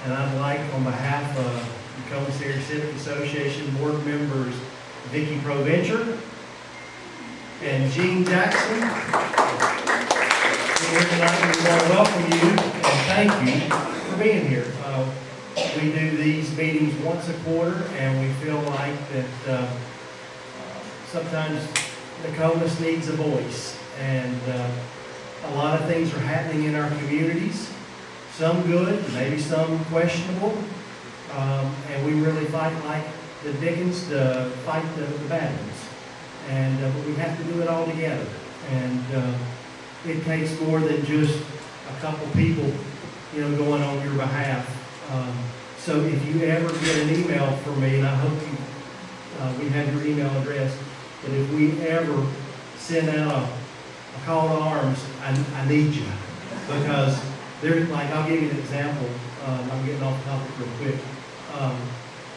And I'd like, on behalf of the Nokomis Area Civic Association board members, Vicki Provencher and Gene Jackson, here tonight. We want to welcome you and thank you for being here. We do these meetings once a quarter, and we feel like that sometimes Nokomis needs a voice, and a lot of things are happening in our communities. Some good, maybe some questionable, and we really fight like the Dickens to fight the bad ones. And but we have to do it all together, and it takes more than just a couple people, going on your behalf. So if you ever get an email from me, and I hope we have your email address, but if we ever send out a call to arms, I need you, because there's, like, I'll give you an example. I'm getting off topic real quick.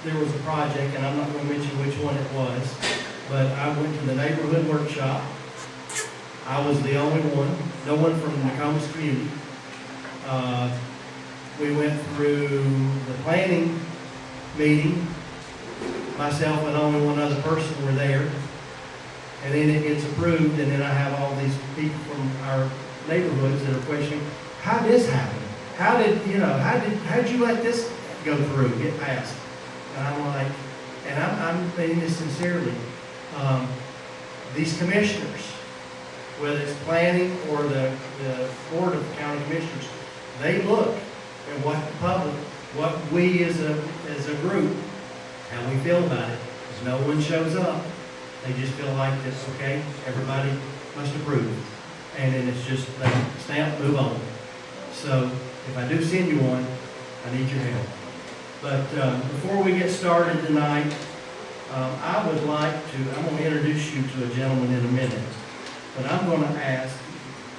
There was a project, and I'm not going to mention which one it was, but I went to the neighborhood workshop. I was the only one, no one from the Nokomis community. We went through the planning meeting. Myself and only one other person were there. And then it gets approved, and then I have all these people from our neighborhoods that are questioning, how did this happen? How did you let this go through, get passed? And I'm like, and I'm saying this sincerely, these commissioners, whether it's planning or the board of the county commissioners, they look at what the public, what we as a group, how we feel about it. Because no one shows up. They just feel like this, okay, everybody must approve. And then it's just, they stamp, move on. So if I do send you one, I need your help. But before we get started tonight, I would like to, I'm going to introduce you to a gentleman in a minute. But I'm going to ask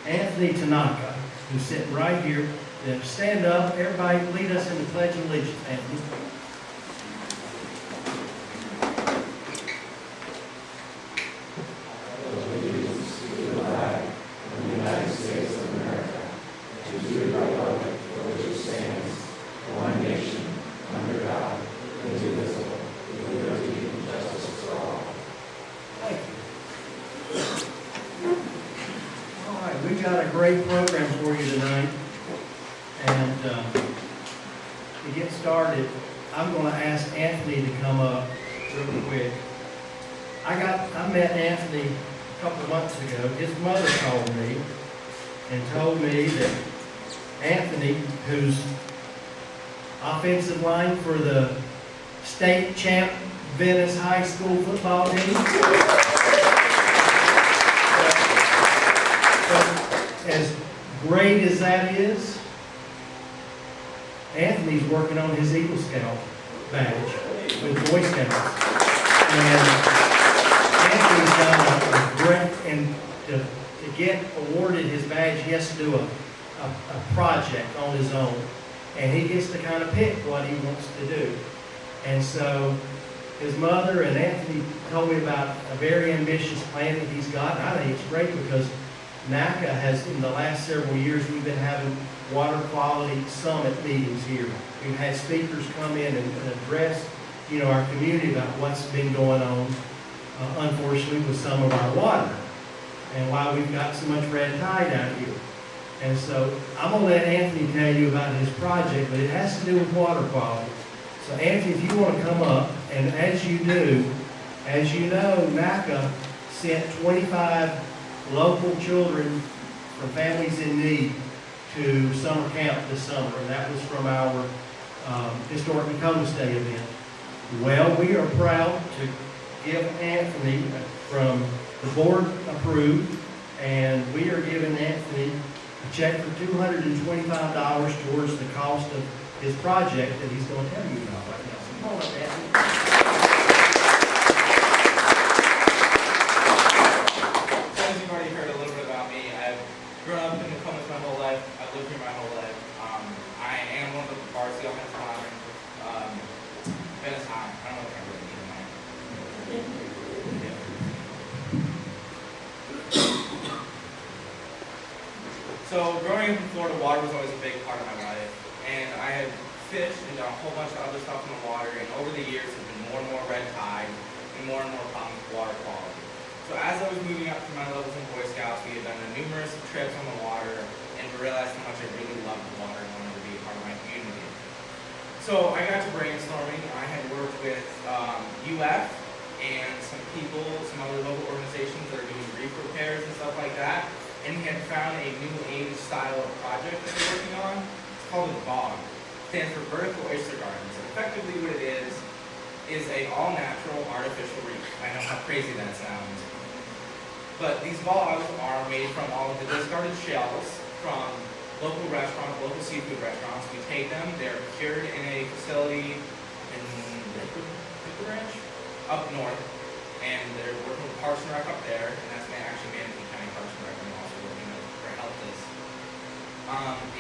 Anthony Tanaka, who's sitting right here, to stand up. Everybody lead us in the Pledge of Allegiance, Anthony. Great program for you tonight, and to get started, I'm going to ask Anthony to come up real quick. I met Anthony a couple of months ago. His mother called me and told me that Anthony, who's offensive line for the state champ Venice High School football team, as great as that is, Anthony's working on his Eagle Scout badge with Boy Scouts. And Anthony's done a great, and to get awarded his badge, he has to do a project on his own. And he gets to kind of pick what he wants to do. And so his mother and Anthony told me about a very ambitious plan that he's got. And I think it's great because NACA has, in the last several years, we've been having water quality summit meetings here. We've had speakers come in and address, our community about what's been going on, unfortunately, with some of our water and why we've got so much red tide out here. And so I'm going to let Anthony tell you about his project, but it has to do with water quality. So Anthony, if you want to come up, and as you do, as you know, NACA sent 25 local children from families in need to summer camp this summer, and that was from our Historic Nokomis Day event. Well, we are proud to give Anthony from the board approved, and we are giving Anthony a check for $225 towards the cost of his project that he's going to tell you about right now. So come on up, Anthony. Grown up in Nokomis my whole life. I've lived here my whole life. I am one of the varsity offensive linemen. Venice High. I don't know if I really need So growing up in Florida, water was always a big part of my life, and I had fished and done a whole bunch of other stuff in the water, and over the years there's been more and more red tide and more problems with water quality. So as I was moving up through my levels in Boy Scouts, we had done numerous trips on the water, and realized how much I really loved the water and wanted to be a part of my community. So I got to brainstorming. I had worked with UF and some people, some other local organizations that are doing reef repairs and stuff like that, and we had found a new age style of project that we're working on. It's called a BOG. It stands for Vertical Oyster Gardens. And effectively what it is a all-natural artificial reef. I know how crazy that sounds. But these bogs are made from all of the discarded shells from local restaurants, local seafood restaurants. We take them, they're cured in a facility in Liquid Ranch up north, and they're working with Parks and Rec up there, and that's actually Manatee County Parks and Rec. I'm also working with for help this.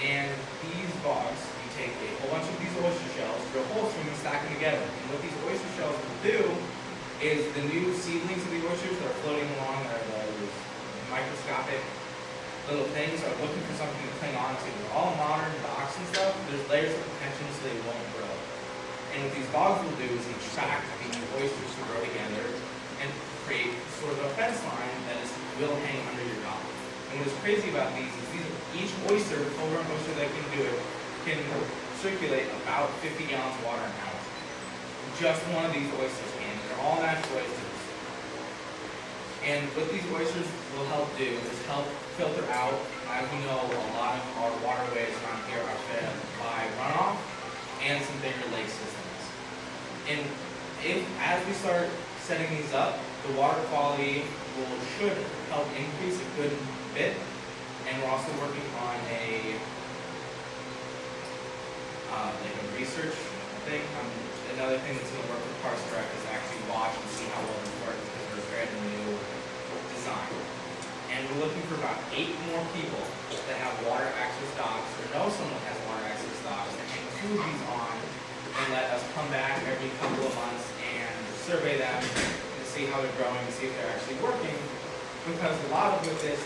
And these bogs, you take a whole bunch of these oyster shells, drill holes through them, and stack them together. And what these oyster shells will do is the new seedlings of the oysters that are floating along, that are those microscopic little things, are looking for something to cling on to. They're all modern docks and stuff. There's layers of protection so they won't grow. And what these bogs will do is attract the oysters to grow together and create sort of a fence line that will hang under your dock. And what is crazy about these is each oyster, full-grown oyster that can do it, can circulate about 50 gallons of water an hour. Just one of these oysters can. They're all natural oysters. And what these oysters will help do is help filter out, as we know, a lot of our waterways around here are fed by runoff and some bigger lake systems. And as we start setting these up, the water quality should help increase a good bit. And we're also working on a research thing. Another thing that's going to work with Parks and Rec is actually watch and see how well this works, because we're fairly new design. And we're looking for about 8 more people that have water access docks or know someone has water access docks that hang 2 of these on and let us come back every couple of months and survey them and see how they're growing and see if they're actually working. Because a lot of this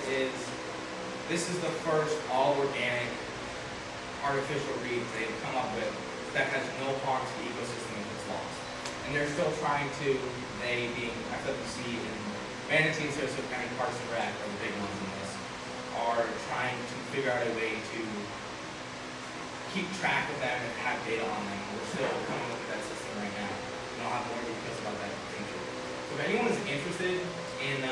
is the first all organic artificial reef they've come up with that has no harm to the ecosystem if it's lost. And they're still trying to, they being FWC and Manatee and Sarasota County Parks and Rec are the big ones in this, are trying to figure out a way to keep track of them and have data on them. We're still coming up with that system right now. And I'll have more details about that in the future. So if anyone is interested in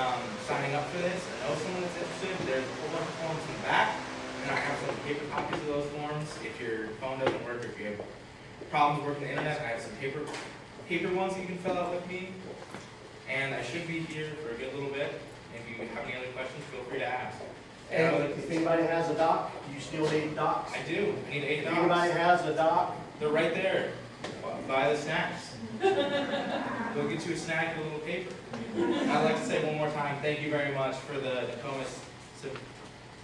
signing up for this, I know someone that's interested, there's a whole bunch of forms in the back, and I have some paper copies of those forms. If your phone doesn't work, or if you have problems working the internet, I have some paper ones that you can fill out with me. And I should be here for a good little bit. If you have any other questions, feel free to ask. And if anybody has a dock, you still need docks? I do. I need 8 If docks. anybody has a dock, They're right there. Buy the snacks. Go get you a snack and a little paper. And I'd like to say one more time, thank you very much for the Nokomis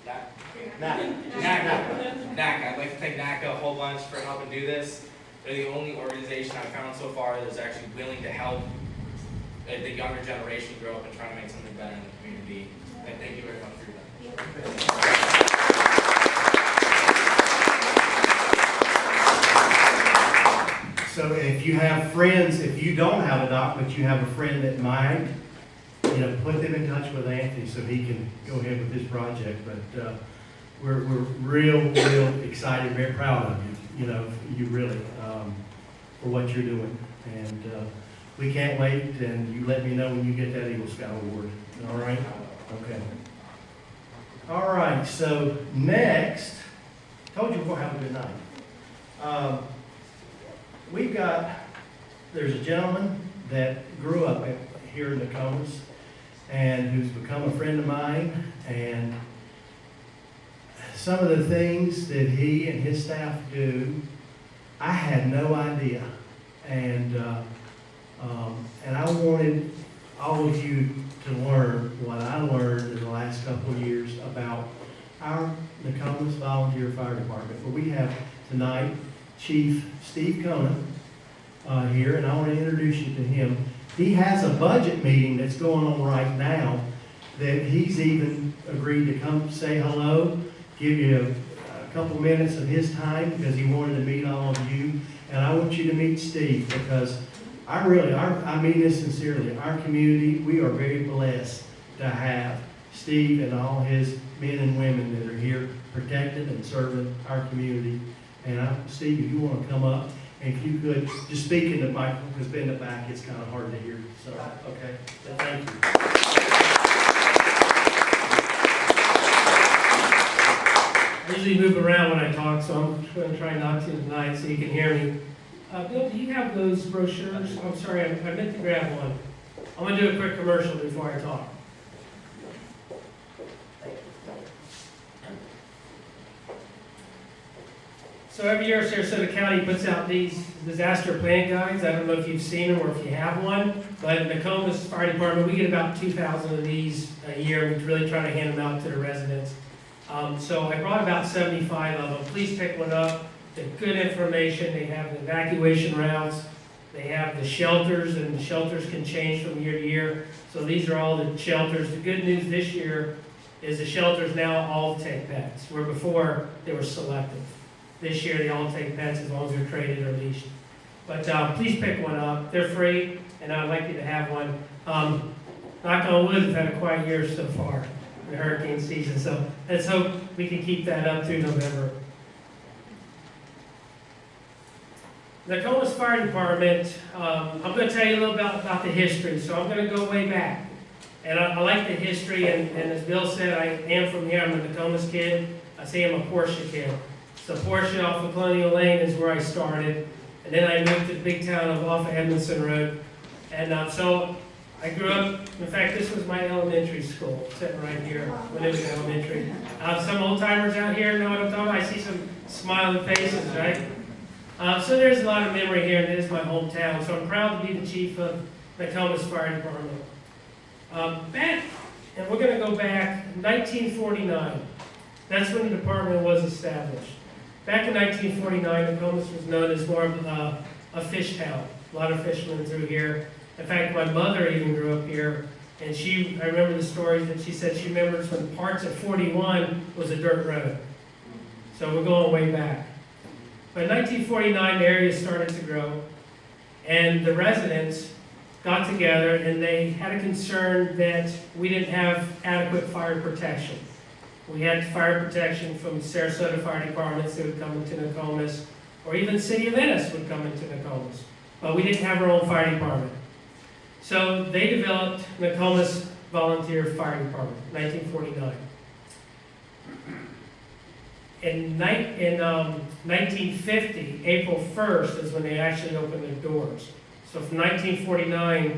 NACA. I'd like to thank NACA a whole bunch for helping do this. They're the only organization I've found so far that's actually willing to help the younger generation grow up and try to make something better in the community. And thank you very much for that. So if you have friends, if you don't have a doc, but you have a friend that might, put them in touch with Anthony so he can go ahead with this project. But we're real excited, very proud of you, you really, for what you're doing. And we can't wait, and you let me know when you get that Eagle Scout Award. All right? Okay. All right, so next, told you we're going to have a good night. There's a gentleman that grew up here in Nokomis and who's become a friend of mine, and some of the things that he and his staff do, I had no idea. And I wanted all of you to learn what I learned in the last couple of years about our Nokomis Volunteer Fire Department. Where we have tonight Chief Steve Kona here, and I want to introduce you to him. He has a budget meeting that's going on right now that he's even agreed to come say hello, give you a couple minutes of his time because he wanted to meet all of you. And I want you to meet Steve because I mean this sincerely. Our community, we are very blessed to have Steve and all his men and women that are here protecting and serving our community. And Steve, if you want to come up, and if you could just speak in the microphone, because in the back it's kind of hard to hear. So, okay, so thank you. I usually move around when I talk, so I'm going to try not to tonight so you can hear me. Bill, do you have those brochures? I'm sorry, I meant to grab one. I'm going to do a quick commercial before I talk. So every year Sarasota County puts out these disaster plan guides. I don't know if you've seen them or if you have one, but in the Nokomis Fire Department, we get about 2,000 of these a year. We really try to hand them out to the residents. So I brought about 75 of them. Please pick one up. They're good information. They have the evacuation routes. They have the shelters, and the shelters can change from year to year. So these are all the shelters. The good news this year is the shelters now all take pets, where before they were selective. This year they all take pets as long as they're traded or leashed. But please pick one up. They're free, and I'd like you to have one. Knock on wood, we've had a quiet year so far in the hurricane season, so let's hope we can keep that up through November. The Nokomis Fire Department, I'm going to tell you a little about the history, so I'm going to go way back. And I like the history, and as Bill said, I am from here. I'm a Nokomis kid. I say I'm a Porsche kid. So Porsche off of Colonial Lane is where I started. And then I moved to the big town off of Edmondson Road. And so I grew up, in fact, this was my elementary school, sitting right here when it was elementary. Some old timers out here know what I'm talking about. I see some smiling faces, right? So there's a lot of memory here, and it is my hometown. So I'm proud to be the chief of the Nokomis Fire Department. And we're going to go back 1949. That's when the department was established. Back in 1949, Nokomis was known as more of a fish town. A lot of fishermen through here. In fact, my mother even grew up here, and I remember the stories that she said she remembers when parts of 41 was a dirt road. So we're going way back. But in 1949, the area started to grow, and the residents got together, and they had a concern that we didn't have adequate fire protection. We had fire protection from Sarasota Fire Departments that would come into Nokomis, or even City of Venice would come into Nokomis. But we didn't have our own fire department. So they developed Nokomis Volunteer Fire Department, 1949. In 1950, April 1st is when they actually opened their doors. So from 1949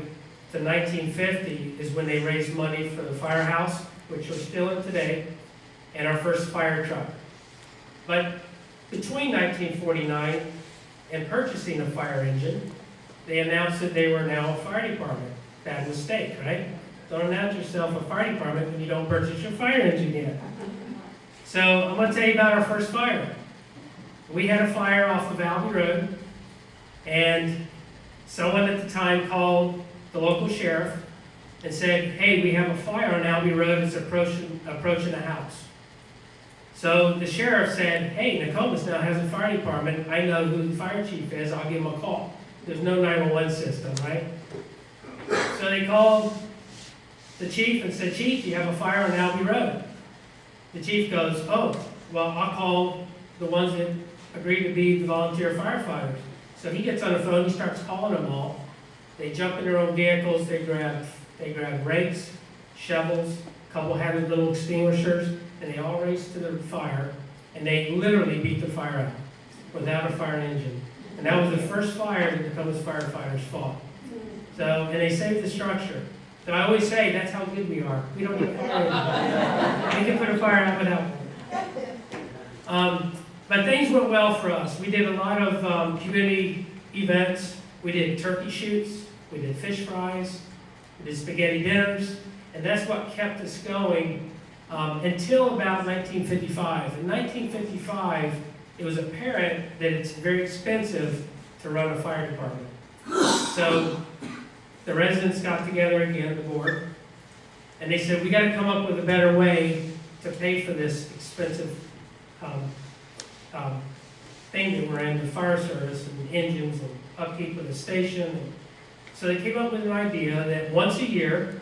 to 1950 is when they raised money for the firehouse, which we're still in today, and our first fire truck. But between 1949 and purchasing a fire engine, they announced that they were now a fire department. Bad mistake, right? Don't announce yourself a fire department when you don't purchase your fire engine yet. So I'm going to tell you about our first fire. We had a fire off of Albee Road, and someone at the time called the local sheriff and said, hey, we have a fire on Albee Road that's approaching a house. So the sheriff said, hey, Nokomis now has a fire department. I know who the fire chief is. I'll give him a call. There's no 911 system, right? So they called the chief and said, Chief, you have a fire on Albee Road. The chief goes, oh, well, I'll call the ones that agreed to be the volunteer firefighters. So he gets on the phone, he starts calling them all. They jump in their own vehicles, they grab rakes, shovels, a couple had little extinguishers, and they all race to the fire, and they literally beat the fire out without a fire engine. And that was the first fire that the Nokomis firefighters fought. So, and they saved the structure. So I always say, that's how good we are. We don't need a fire engine. We can put a fire out without one. But things went well for us. We did a lot of community events. We did turkey shoots. We did fish fries. We did spaghetti dinners. And that's what kept us going until about 1955. In 1955, it was apparent that it's very expensive to run a fire department. So the residents got together again, the board, and they said, we got to come up with a better way to pay for this expensive thing that we're in, the fire service and engines and upkeep of the station. And so they came up with an idea that once a year,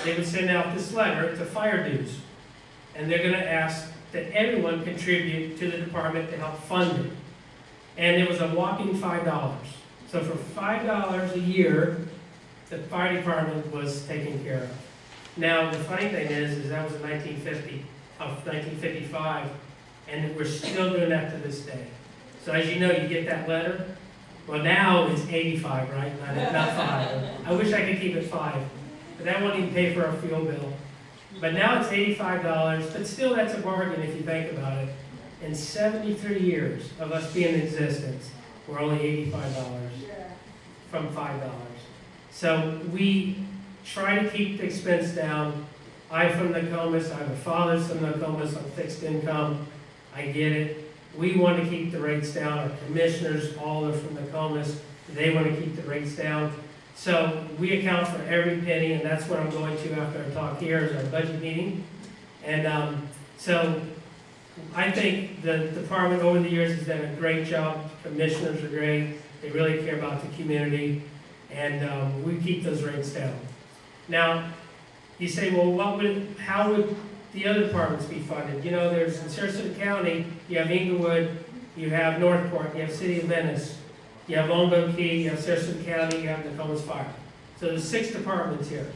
they would send out this letter to fire dues. And they're gonna ask that everyone contribute to the department to help fund it. And it was a whopping $5. So for $5 a year, the fire department was taken care of. Now, the funny thing is that was in 1955, and we're still doing that to this day. So as you know, you get that letter. Well, now it's 85, right? Not 5. I wish I could keep it 5, but that won't even pay for our fuel bill. But now it's $85, but still that's a bargain if you think about it. In 73 years of us being in existence, we're only $85 from $5. So we try to keep the expense down. I'm from Nokomis, I have a father from Nokomis on fixed income. I get it. We want to keep the rates down. Our commissioners, all are from Nokomis. They want to keep the rates down. So we account for every penny, and that's what I'm going to after I talk here is our budget meeting. And so I think the department over the years has done a great job. Commissioners are great. They really care about the community, and we keep those rates down. Now, you say, well, how would the other departments be funded? You know, there's in Sarasota County, you have Inglewood, you have Northport, you have City of Venice, you have Longboat Key, you have Sarasota County, you have Nokomis Fire. So there's 6 departments here.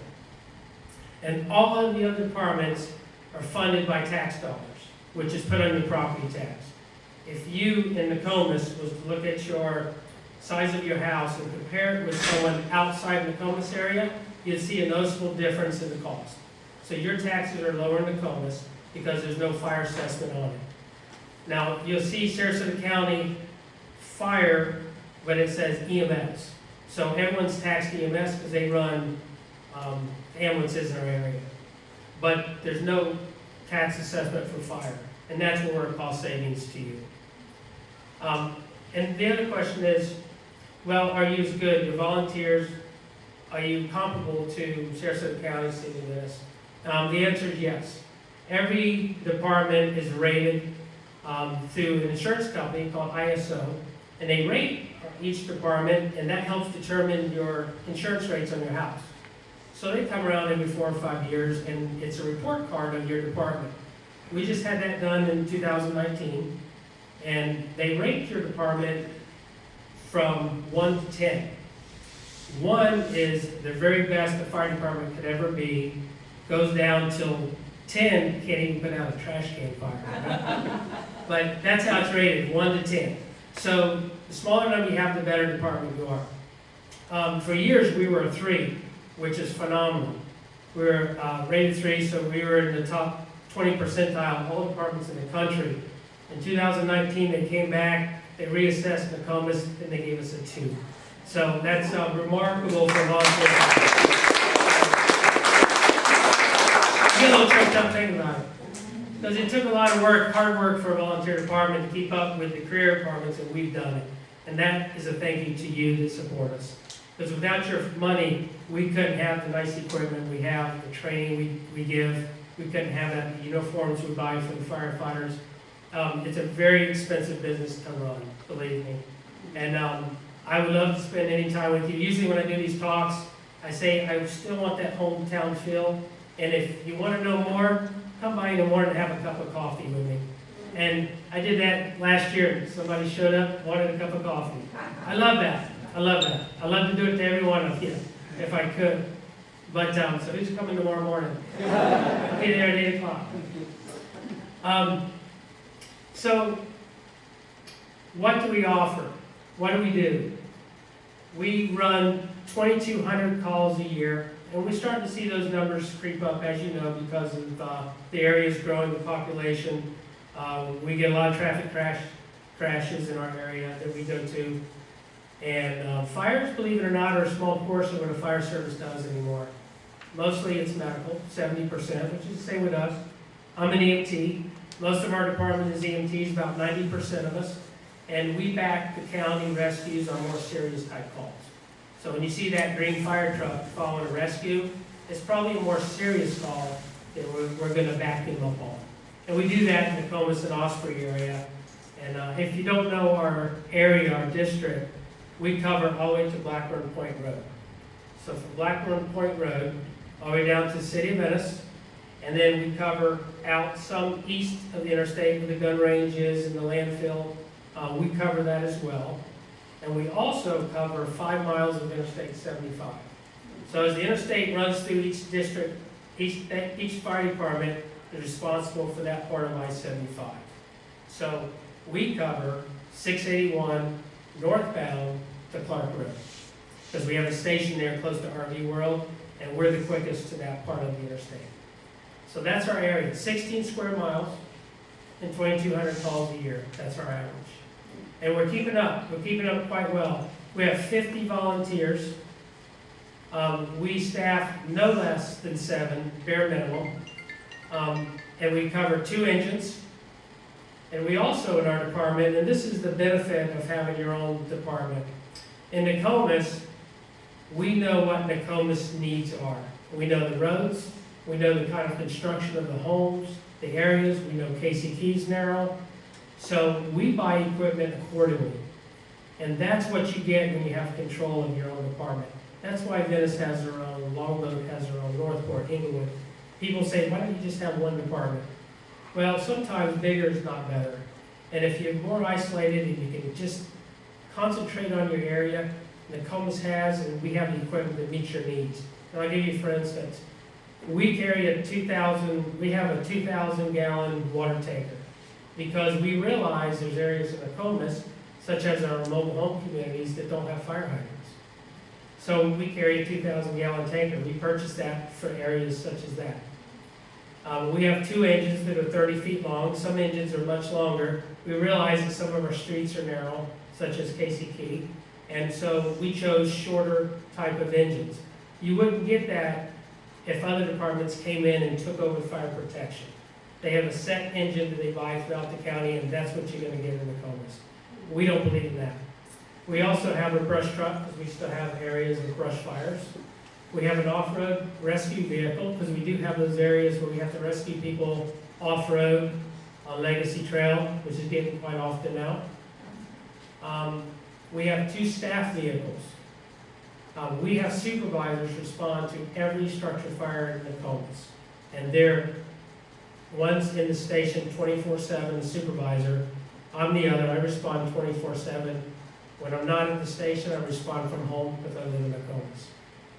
And all of the other departments are funded by tax dollars, which is put on your property tax. If you in Nokomis was to look at your size of your house and compare it with someone outside the Nokomis area, you'd see a noticeable difference in the cost. So your taxes are lower in Nokomis because there's no fire assessment on it. Now, you'll see Sarasota County Fire, but it says EMS. So everyone's taxed EMS because they run ambulances in our area. But there's no tax assessment for fire, and that's where we're cost savings to you. And the other question is, well, are you as good? Your volunteers, are you comparable to Sarasota County, City of Venice? The answer is yes. Every department is rated through an insurance company called ISO, and they rate each department, and that helps determine your insurance rates on your house. So they come around every 4 or 5 years, and it's a report card of your department. We just had that done in 2019, and they rate your department from 1 to 10. 1 is the very best the fire department could ever be, goes down till 10, you can't even put out a trash can fire. Right? But that's how it's rated, 1 to 10. So the smaller number you have, the better department you are. For years, we were a 3, which is phenomenal. We were rated 3, so we were in the top 20 percentile of all departments in the country. In 2019, they came back, they reassessed Nokomis, and they gave us a 2. So that's remarkable for volunteers. I get a little tripped up thinking about it. Because it took a lot of work, hard work for a volunteer department to keep up with the career departments, and we've done it. And that is a thank you to you that support us. Because without your money, we couldn't have the nice equipment we have, the training we give. We couldn't have that, the uniforms we buy for the firefighters. It's a very expensive business to run, believe me. And I would love to spend any time with you. Usually when I do these talks, I say I still want that hometown feel. And if you want to know more, come by in the morning and have a cup of coffee with me. And I did that last year. Somebody showed up, wanted a cup of coffee. I love that. I love that. I love to do it to every one of you, if I could. But, so who's coming tomorrow morning? I'll be there at 8 o'clock. So, what do we offer? What do we do? We run 2,200 calls a year, and we're starting to see those numbers creep up, as you know, because of the area's growing, the population. We get a lot of traffic crashes in our area that we go to. And fires, believe it or not, are a small portion of what a fire service does anymore. Mostly it's medical, 70%, which is the same with us. I'm an EMT. Most of our department is EMTs, about 90% of us. And we back the county rescues on more serious type calls. So when you see that green fire truck following a rescue, it's probably a more serious call that we're going to back them up on. And we do that in the Nokomis and Osprey area. And if you don't know our area, our district, we cover all the way to Blackburn Point Road. So from Blackburn Point Road, all the way down to the city of Venice, and then we cover out some east of the interstate where the gun range is and the landfill. We cover that as well. And we also cover 5 miles of Interstate 75. So as the interstate runs through each district, each fire department is responsible for that part of I-75. So we cover 681 northbound to Clark Road, because we have a station there close to RV World, and we're the quickest to that part of the interstate. So that's our area, 16 square miles and 2,200 calls a year. That's our average. And we're keeping up quite well. We have 50 volunteers. We staff no less than 7, bare minimum. And we cover 2 engines. And we also in our department, and this is the benefit of having your own department. In Nokomis, we know what Nokomis needs are. We know the roads, we know the kind of construction of the homes, the areas, we know Casey Key's narrow. So we buy equipment accordingly. And that's what you get when you have control of your own department. That's why Venice has their own, Longboat has their own, Northport, Inglewood. People say, why don't you just have one department? Well, sometimes bigger is not better. And if you're more isolated and you can just concentrate on your area, Nokomis has, and we have the equipment that meets your needs. And I'll give you, for instance, we carry we have a 2,000 gallon water tanker, because we realize there's areas in Nokomis, such as our mobile home communities, that don't have fire hydrants. So we carry a 2,000 gallon tanker. We purchased that for areas such as that. We have 2 engines that are 30 feet long. Some engines are much longer. We realize that some of our streets are narrow, such as Casey Key, and so we chose shorter type of engines. You wouldn't get that if other departments came in and took over fire protection. They have a set engine that they buy throughout the county, and that's what you're going to get in Nokomis. We don't believe in that. We also have a brush truck, because we still have areas of brush fires. We have an off-road rescue vehicle, because we do have those areas where we have to rescue people off-road on Legacy Trail, which is getting quite often now. We have 2 staff vehicles. We have supervisors respond to every structure fire in Nokomis. And they're, one's in the station 24/7, the supervisor. I'm the other, I respond 24/7. When I'm not at the station, I respond from home because I live in Nokomis.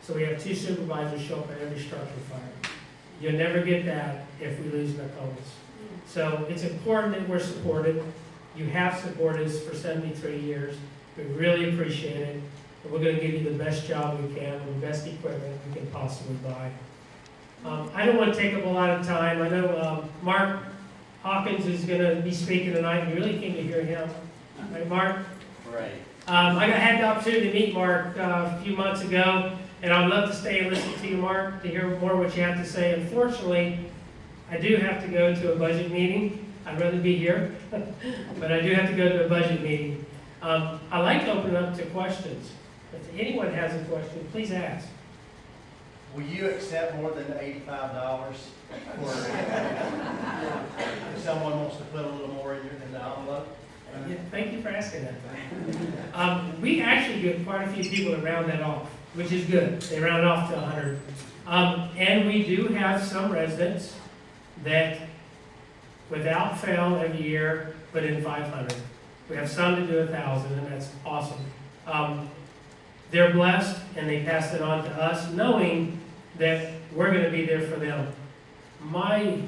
So we have 2 supervisors show up at every structure fire. You'll never get that if we lose Nokomis. So it's important that we're supported. You have supported us for 73 years. We really appreciate it. And we're going to give you the best job we can, with the best equipment we can possibly buy. I don't want to take up a lot of time. I know Mark Hawkins is going to be speaking tonight. We really came to hear him. Right, Mark? Right. I had the opportunity to meet Mark a few months ago, and I'd love to stay and listen to you, Mark, to hear more what you have to say. Unfortunately, I do have to go to a budget meeting. I'd rather be here, but I do have to go to a budget meeting. I'd like to open it up to questions. If anyone has a question, please ask. Will you accept more than $85 for if someone wants to put a little more in the envelope? Yeah, thank you for asking that. We actually get quite a few people that round that off, which is good. They round off to 100. And we do have some residents that, without fail, every year put in 500. We have some that do 1,000, and that's awesome. They're blessed, and they pass it on to us, knowing that we're going to be there for them. My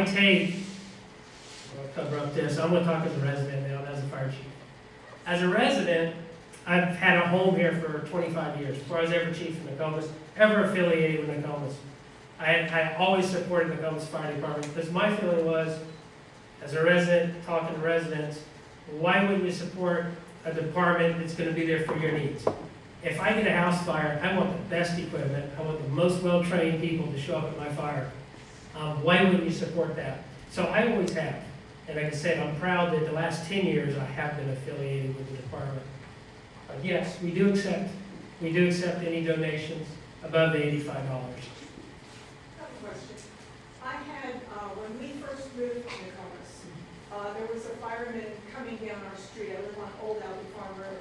take, I'll cover up this. I'm going to talk as a resident now, not as a fire chief. As a resident, I've had a home here for 25 years, before I was ever chief in Nokomis, ever affiliated with Nokomis. I always supported the Nokomis Fire Department, because my feeling was, as a resident, talking to residents, why wouldn't you support a department that's going to be there for your needs? If I get a house fire, I want the best equipment. I want the most well-trained people to show up at my fire. Why wouldn't you support that? So I always have. And like I said, I'm proud that the last 10 years I have been affiliated with the department. But yes, we do accept any donations above the $85. Question. I had, when we first moved to Nokomis, there was a fireman coming down our street. I live on Old Abbey Farm Road.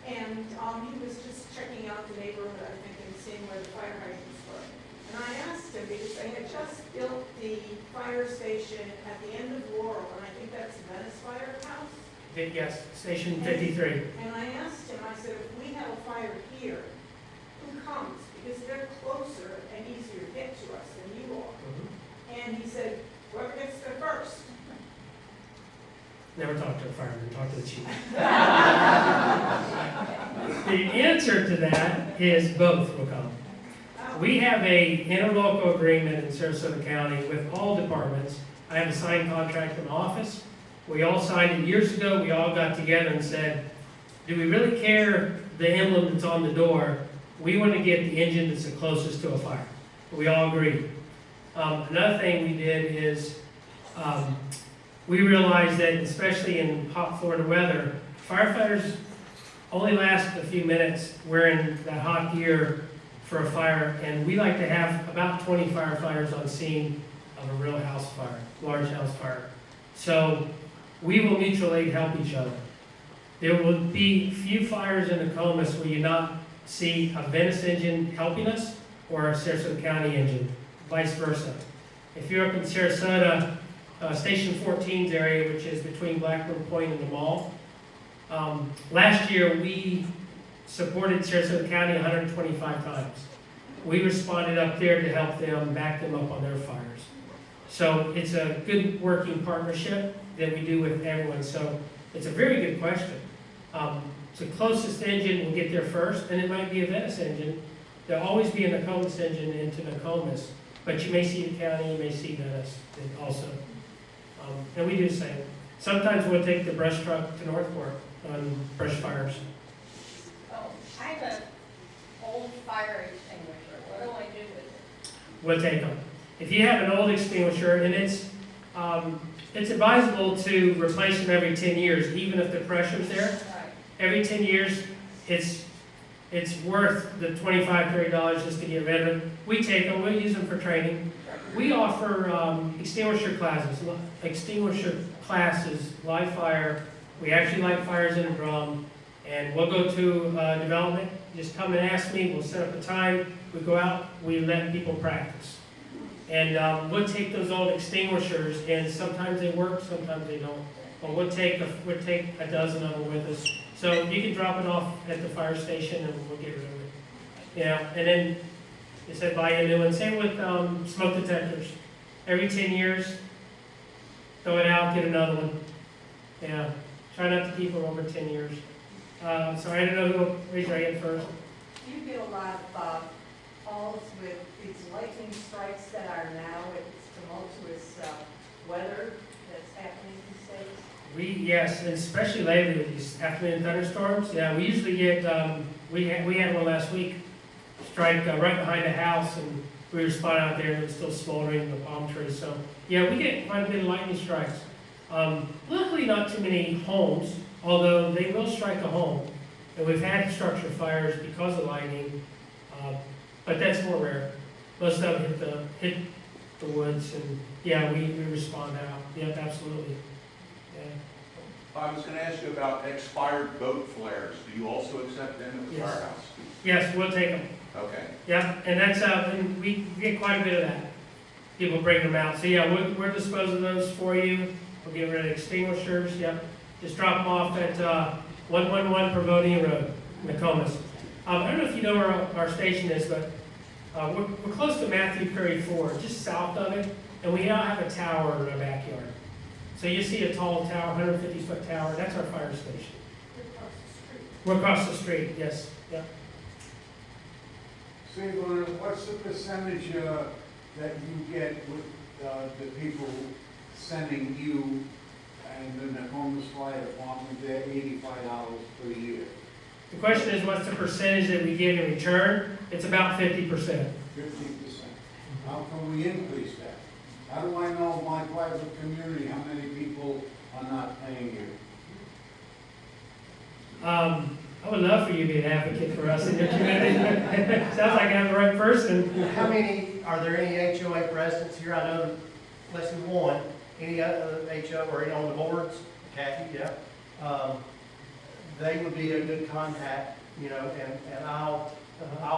And he was just checking out the neighborhood, I think, and seeing where the fire hydrants were. And I asked him, because they had just built the fire station at the end of Laurel, and I think that's Venice Firehouse. Yes, Station 53. And I asked him, I said, if we have a fire here, who comes? Because they're closer and easier to get to us than you are. And he said, whoever gets there first. Never talk to a fireman, talk to the chief. The answer to that is both will come. We have a interlocal agreement in Sarasota County with all departments. I have a signed contract in the office. We all signed it years ago. We all got together and said, do we really care the emblem that's on the door? We want to get the engine that's the closest to a fire. We all agreed. Another thing we did is we realized that, especially in hot Florida weather, firefighters only last a few minutes wearing that hot gear for a fire, and we like to have about 20 firefighters on scene of a real house fire, large house fire. So we will mutual aid help each other. There will be few fires in Nokomis where you not see a Venice engine helping us or a Sarasota County engine, vice versa. If you're up in Sarasota, Station 14's area, which is between Blackburn Point and the mall, last year we supported Sarasota County 125 times. We responded up there to help them, back them up on their fires. So it's a good working partnership that we do with everyone. So it's a very good question. The closest engine will get there first, and it might be a Venice engine. There'll always be a Nokomis engine into Nokomis, but you may see a county, you may see Venice also. And we do the same. Sometimes we'll take the brush truck to Northport on brush fires. Oh, I have an old fire extinguisher. What do I do with it? We'll take them. If you have an old extinguisher, and it's advisable to replace them every 10 years, even if the pressure's there. Right. Every 10 years, it's worth the $25, $30 just to get rid of them. We take them, we'll use them for training. We offer extinguisher classes, live fire. We actually light fires in a drum, and we'll go to development. Just come and ask me, we'll set up a time, we go out, we let people practice. And we'll take those old extinguishers, and sometimes they work, sometimes they don't. But we'll take a dozen of them with us. So you can drop it off at the fire station, and we'll get rid of it. Yeah, and then they said buy a new one. Same with smoke detectors. Every 10 years, throw it out, get another one. Yeah, try not to keep them over 10 years. Sorry, I don't know who will raise their hand first. You get a lot of calls with these lightning strikes that are now with tumultuous weather that's happening these days? Yes, and especially lately with these afternoon thunderstorms. Yeah, we usually get, we had one last week, strike right behind the house, and we were spotted out there and it was still smoldering in the palm trees. So yeah, we get quite a bit of lightning strikes. Luckily not too many homes, although they will strike a home. And we've had structure fires because of lightning, but that's more rare. Most of them hit the woods, and yeah, we respond out. Yep, absolutely. Yeah. I was going to ask you about expired boat flares. Do you also accept them at the Yes. firehouse? Yes, we'll take them. Okay. Yeah, and that's and we get quite a bit of that. People bring them out. So yeah, we'll dispose of those for you. We'll get rid of extinguishers. Yep. Just drop them off at 111 Pravonia Road, Nokomis. I don't know if you know where our station is, but we're close to Matthew Perry Ford, just south of it, and we now have a tower in our backyard. So you see a tall tower, 150-foot tower. That's our fire station. We're across the street. Yes. Yep. Say, what's the percentage that you get with the people sending you and the Nokomis Fire Department their $85 per year? The question is, what's the percentage that we get in return? It's about 50%. 50%. How can we increase that? How do I know my private community, how many people are not paying you? I would love for you to be an advocate for us in your community. Sounds like I'm the right person. How many, are there any HOA presidents here? I know less than one. any other HO or any on the boards, Kathy, yeah, they would be a good contact, you know, and I'll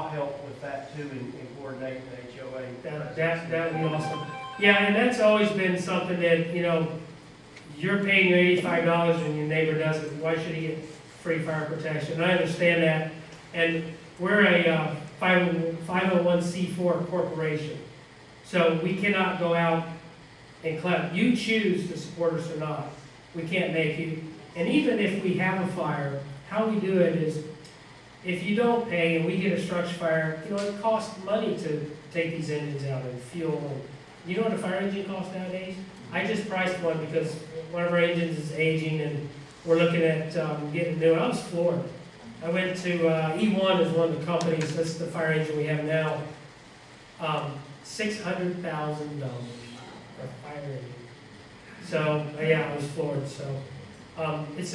help with that too in coordinating the HOA. That would be awesome. Yeah, and that's always been something that, you know, you're paying your $85 and your neighbor doesn't. Why should he get free fire protection? I understand that. And we're a 501c4 corporation. So we cannot go out and collect. You choose to support us or not. We can't make you. And even if we have a fire, how we do it is, if you don't pay and we get a structure fire, you know, it costs money to take these engines out and fuel them. You know what a fire engine costs nowadays? I just priced one because one of our engines is aging and we're looking at getting new. I was floored. I went to E1 is one of the companies. That's the fire engine we have now. $600,000 for a fire engine. So yeah, I was floored. So it's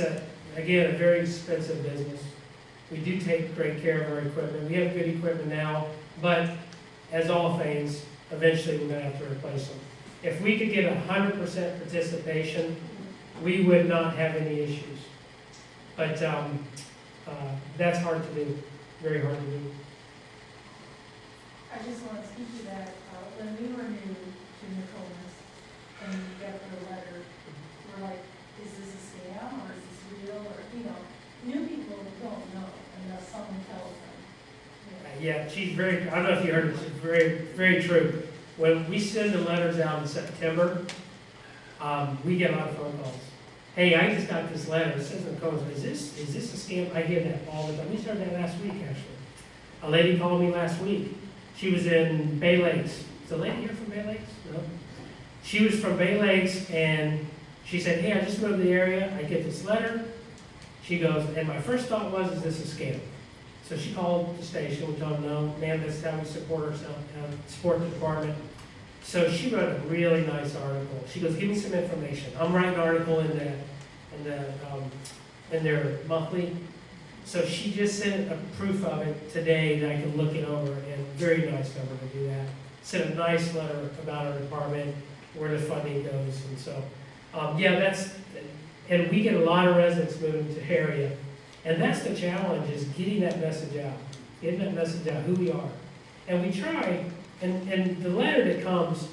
again a very expensive business. We do take great care of our equipment. We have good equipment now, but as all things, eventually we're going to have to replace them. If we could get 100% participation, we would not have any issues. But that's hard to do, very hard to do. I just want to speak to that, when we were new to Nokomis, and we got the letter, we're like, is this a scam, or is this real, or, you know, new people don't know unless someone tells them. Yeah, she's very, I don't know if you heard it, she's very, very true. When we send the letters out in September, we get a lot of phone calls. Hey, I just got this letter, it says Nokomis, is this a scam? I hear that all the time. We started that last week, actually. A lady called me last week. She was in Bay Lakes. Is the lady here from Bay Lakes? No. She was from Bay Lakes, and she said, hey, I just moved to the area, I get this letter. She goes, and my first thought was, is this a scam? So she called the station, we told them, no, ma'am, this is how we support ourselves, support the department. So she wrote a really nice article. She goes, give me some information. I'm writing an article in their monthly. So she just sent a proof of it today that I can look it over, and very nice of her to do that. Sent a nice letter about our department, where the funding goes, and so, yeah, and we get a lot of residents moving to area, and that's the challenge, is getting that message out, who we are. And we try, and the letter that comes,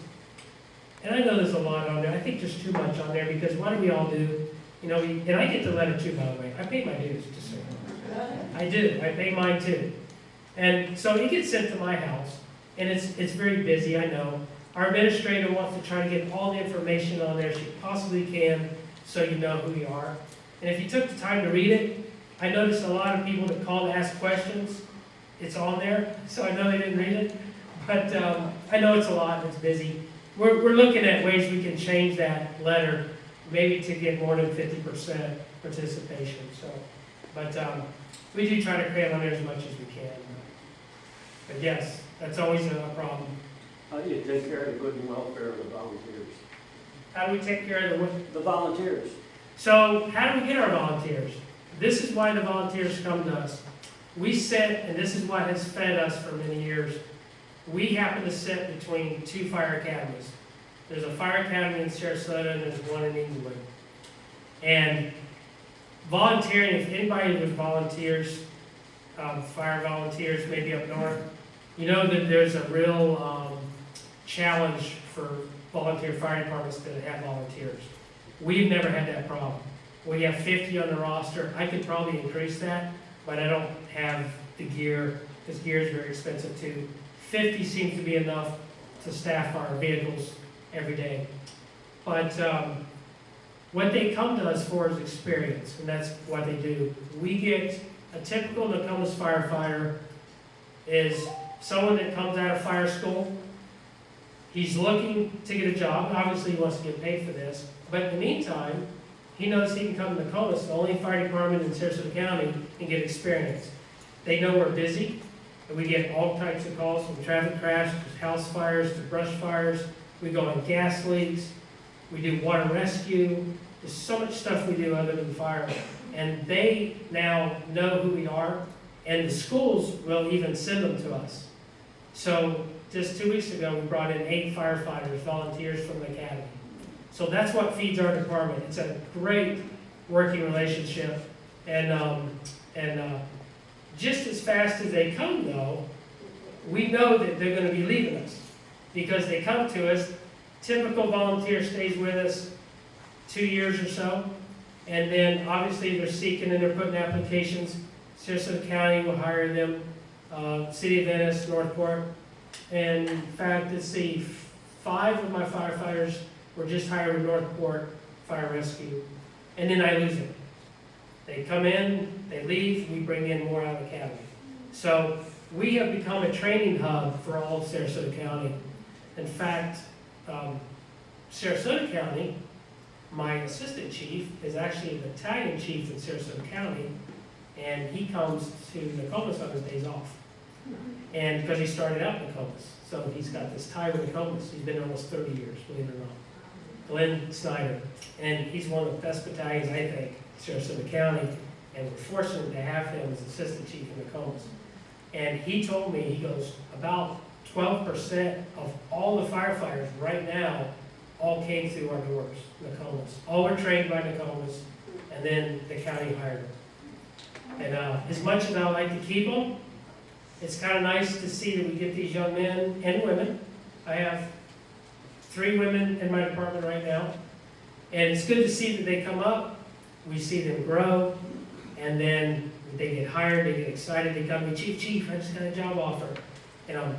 and I know there's a lot on there, I think there's too much on there, because what do we all do? You know, and I get the letter too, by the way. I pay my dues, just so you know. I do, I pay mine too. And so it gets sent to my house, and it's very busy, I know. Our administrator wants to try to get all the information on there she possibly can, so you know who you are. And if you took the time to read it, I noticed a lot of people that call to ask questions. It's on there, so I know they didn't read it. But I know it's a lot and it's busy. We're looking at ways we can change that letter, maybe to get more than 50% participation. So, but we do try to cram on there as much as we can. But yes, that's always a problem. How do you take care of the good and welfare of the volunteers? How do we take care of The volunteers. So how do we get our volunteers? This is why the volunteers come to us. We sit, and this is what has fed us for many years. We happen to sit between two fire academies. There's a fire academy in Sarasota, and there's one in Inglewood. And volunteering, if anybody with volunteers, fire volunteers, maybe up north, you know that there's a real challenge for volunteer fire departments that have volunteers. We've never had that problem. We have 50 on the roster. I could probably increase that, but I don't have the gear, because gear is very expensive too. 50 seems to be enough to staff our vehicles every day. But what they come to us for is experience, and that's what they do. We get a typical Nokomis firefighter is someone that comes out of fire school. He's looking to get a job. Obviously, he wants to get paid for this. But in the meantime, he knows he can come to Nokomis, the only fire department in Sarasota County, and get experience. They know we're busy, and we get all types of calls, from traffic crash to house fires to brush fires. We go on gas leaks. We do water rescue. There's so much stuff we do other than fire. And they now know who we are, and the schools will even send them to us. So just 2 weeks ago, we brought in 8 firefighters, volunteers from the academy. So that's what feeds our department. It's a great working relationship. And just as fast as they come, though, we know that they're going to be leaving us because they come to us. Typical volunteer stays with us 2 years or so, and then obviously they're seeking and they're putting applications. Sarasota County will hire them, City of Venice, Northport, and in fact, let's see, 5 of my firefighters were just hired in Northport Fire Rescue, and then I lose them. They come in, they leave, we bring in more out of the academy. So we have become a training hub for all of Sarasota County. In fact, Sarasota County, my assistant chief is actually a battalion chief in Sarasota County, and he comes to Nokomis on his days off. And because he started out in Nokomis, so he's got this tie with Nokomis. He's been there almost 30 years, believe it or not. Glenn Snyder, and he's one of the best battalions, I think, in Sarasota County, and we're fortunate to have him as assistant chief in Nokomis. And he told me, he goes, about 12% of all the firefighters right now all came through our doors, Nokomis. All were trained by Nokomis, and then the county hired them. And as much as I like to keep them, it's kind of nice to see that we get these young men and women. I have 3 women in my department right now, and it's good to see that they come up. We see them grow, and then they get hired, they get excited, they come to me, Chief, I just got a job offer. And I'm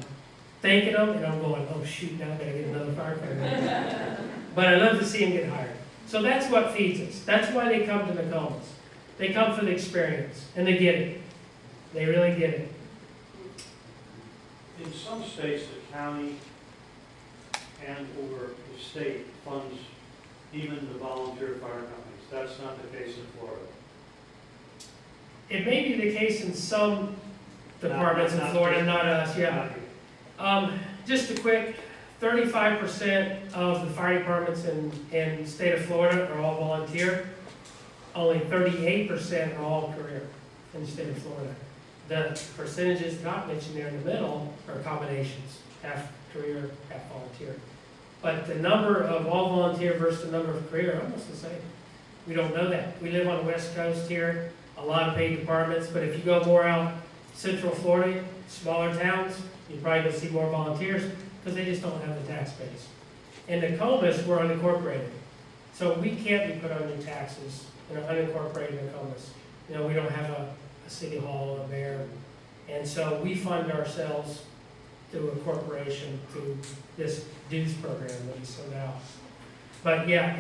thanking them, and I'm going, oh shoot, now I gotta get another firefighter. But I love to see them get hired. So that's what feeds us. That's why they come to Nokomis. They come for the experience, and they get it. They really get it. In some states, the county and/or the state funds even the volunteer fire companies. That's not the case in Florida. It may be the case in some departments in Florida, not us, yeah. Just a quick, 35% of the fire departments in the state of Florida are all volunteer. Only 38% are all career in the state of Florida. The percentages not mentioned there in the middle are combinations, half career, half volunteer. But the number of all volunteer versus the number of career are almost the same. We don't know that. We live on the West Coast here, a lot of paid departments, but if you go more out Central Florida, smaller towns, you probably don't see more volunteers because they just don't have the tax base. In Nokomis, we're unincorporated. So we can't be put on new taxes in an unincorporated Nokomis. You know, we don't have a city hall, a mayor, and so we fund ourselves through a corporation, through this dues program that we send out. But yeah,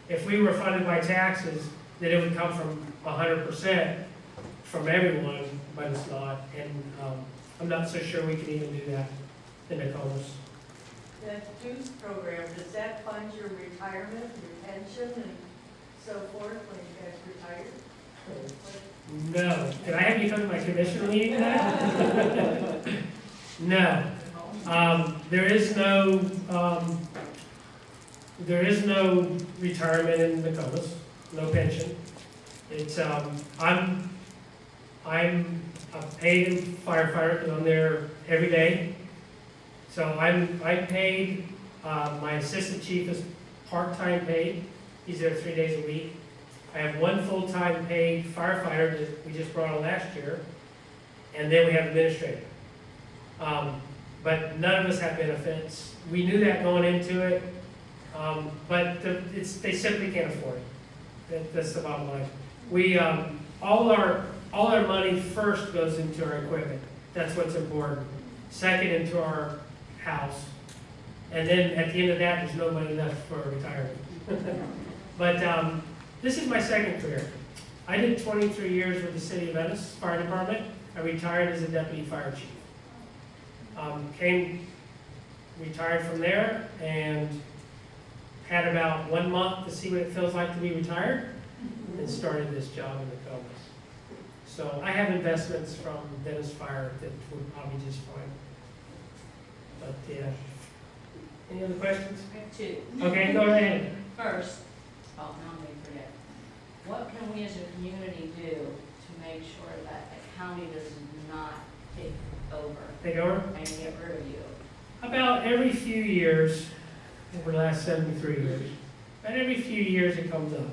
if we were funded by taxes, then it would come from 100% from everyone, but it's not, and I'm not so sure we can even do that in Nokomis. The dues program, does that fund your retirement, your pension, and so forth when you guys retire? No. Did I have you come to my commissioner meeting tonight? No. There is no retirement in Nokomis, no pension. It's I'm a paid firefighter because I'm there every day. So I'm paid. My assistant chief is part-time paid. He's there 3 days a week. I have 1 full-time paid firefighter that we just brought on last year, and then we have administrator. But none of us have benefits. We knew that going into it, but they simply can't afford it. That's the bottom line. We all our money first goes into our equipment. That's what's important. Second, into our house, and then at the end of that, there's no money left for retirement. But this is my second career. I did 23 years with the City of Venice Fire Department. I retired as a deputy fire chief. Retired from there and had about 1 month to see what it feels like to be retired and started this job in Nokomis. So I have investments from Venice Fire that would probably just fine. But yeah. Any other questions? I have 2. Okay, go ahead. First, now I'm going to forget. What can we as a community do to make sure that the county does not take over Take over? and get rid of you? About every few years, over the last 73 years, And every few years it comes up.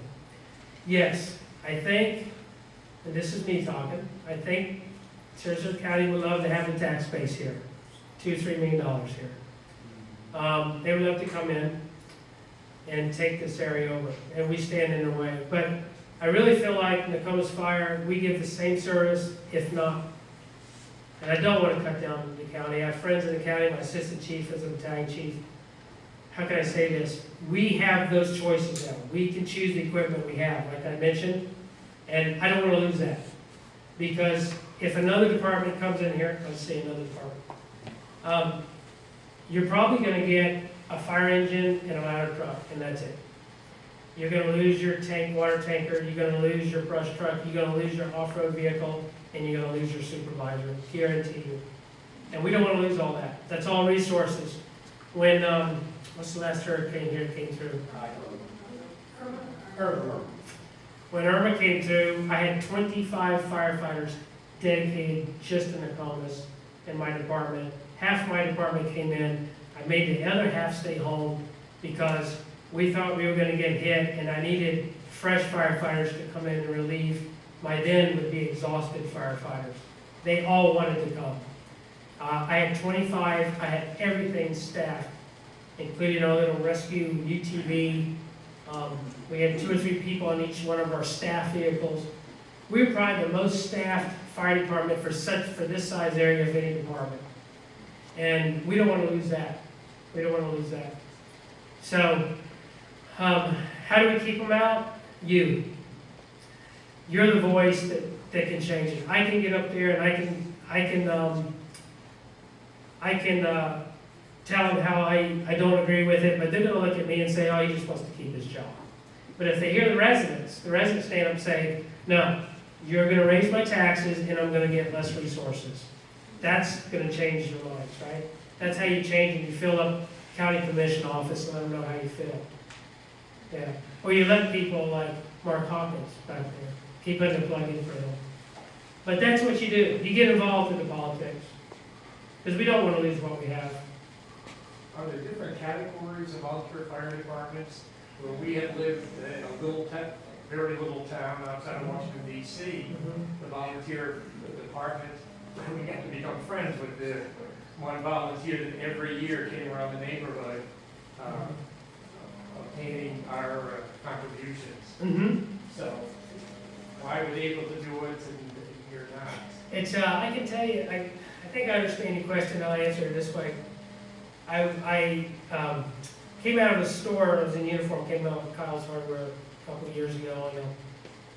Yes, I think, and this is me talking, I think Sarasota County would love to have the tax base here, $2-3 million here. They would love to come in and take this area over, and we stand in their way. But I really feel like Nokomis Fire, we give the same service, if not, and I don't want to cut down the county. I have friends in the county, my assistant chief is a battalion chief. How can I say this? We have those choices now. We can choose the equipment we have, like I mentioned, and I don't want to lose that. Because if another department comes in here, let's say another department, you're probably going to get a fire engine and a ladder truck, and that's it. You're going to lose your water tanker, you're going to lose your brush truck, you're going to lose your off-road vehicle, and you're going to lose your supervisor, guarantee you. And we don't want to lose all that. That's all resources. When, what's the last hurricane here that came through? Irma. When Irma came through, I had 25 firefighters dedicated just to Nokomis in my department. Half my department came in. I made the other half stay home because we thought we were going to get hit, and I needed fresh firefighters to come in and relieve my then would be exhausted firefighters. They all wanted to come. I had 25. I had everything staffed, including our little rescue UTV. We had 2 or 3 people on each one of our staff vehicles. We were probably the most staffed fire department for this size area of any department. And we don't want to lose that. We don't want to lose that. So, how do we keep them out? You. You're the voice that can change it. I can get up there and I can tell them how I don't agree with it, but they're going to look at me and say, oh, he just wants to keep his job. But if they hear the residents stand up and say, no, you're going to raise my taxes and I'm going to get less resources. That's going to change your minds, right? That's how you change it. You fill up county commission office and let them know how you feel. Yeah. Or you let people like Mark Hawkins back there keep putting the plug in for them. But that's what you do. You get involved in the politics. Because we don't want to lose what we have. Are there different categories of volunteer fire departments? Where we have lived in a little very little town outside of Washington, D.C., the volunteer department, we got to become friends with the one volunteer that every year came around the neighborhood obtaining our contributions. So why were they able to do it and you're not? It's I can tell you, I think I understand your question. I'll answer it this way. I came out of a store, I was in uniform, came out with Kyle's Hardware a couple of years ago, and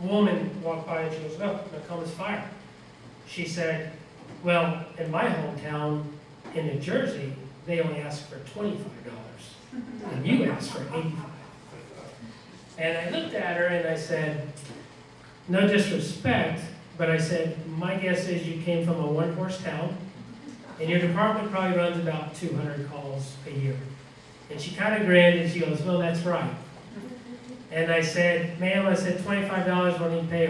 a woman walked by and she goes, oh, Nokomis Fire. She said, well, in my hometown in New Jersey, they only ask for $25, and you ask for $85. And I looked at her and I said, no disrespect, but I said, my guess is you came from a one-horse town, and your department probably runs about 200 calls a year. And she kind of grinned and she goes, well, that's right. And I said, ma'am, I said, $25 won't even pay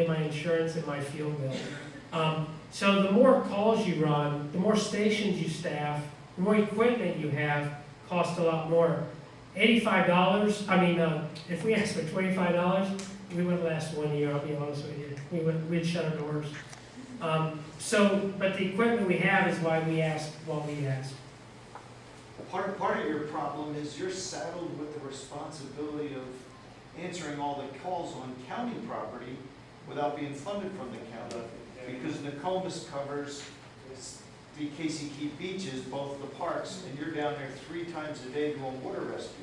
my insurance and my fuel bill. So the more calls you run, the more stations you staff, the more equipment you have, costs a lot more. $85, if we asked for $25, we wouldn't last 1 year, I'll be honest with you. We'd shut our doors. But the equipment we have is why we asked what we asked. Part of your problem is you're saddled with the responsibility of answering all the calls on county property without being funded from the county. Because Nokomis covers the KCK beaches, both the parks, and you're down there 3 times a day doing water rescues.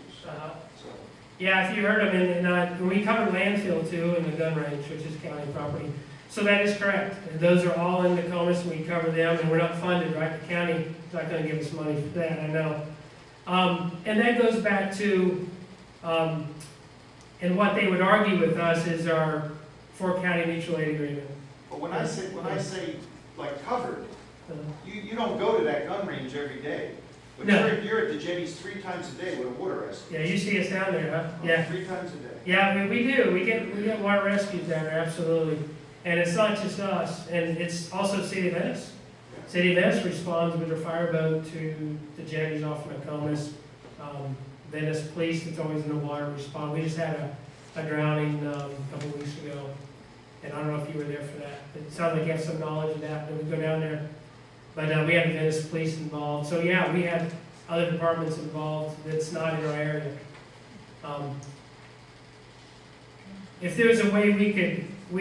Yeah, if you heard them, and we cover landfill too, and the gun range, which is county property. So that is correct. And those are all in Nokomis, and we cover them, and we're not funded, right? The county is not going to give us money for that, I know. And that goes back to, and what they would argue with us is our 4-county mutual aid agreement. But when I say like covered, you don't go to that gun range every day. But No. you're at the jetties 3 times a day with a water rescue. Yeah, you see us down there, huh? Yeah. 3 times a day. Yeah, we do. We get water rescues down there, absolutely. And it's not just us, and it's also City of Venice. City of Venice responds with their fireboat to the jetties off Nokomis. Venice Police, it's always in the water, respond. We just had a drowning a couple weeks ago, and I don't know if you were there for that. It sounds like you have some knowledge of that, but we go down there. But we had the Venice Police involved. So yeah, we had other departments involved that's not in our area. If there was a way we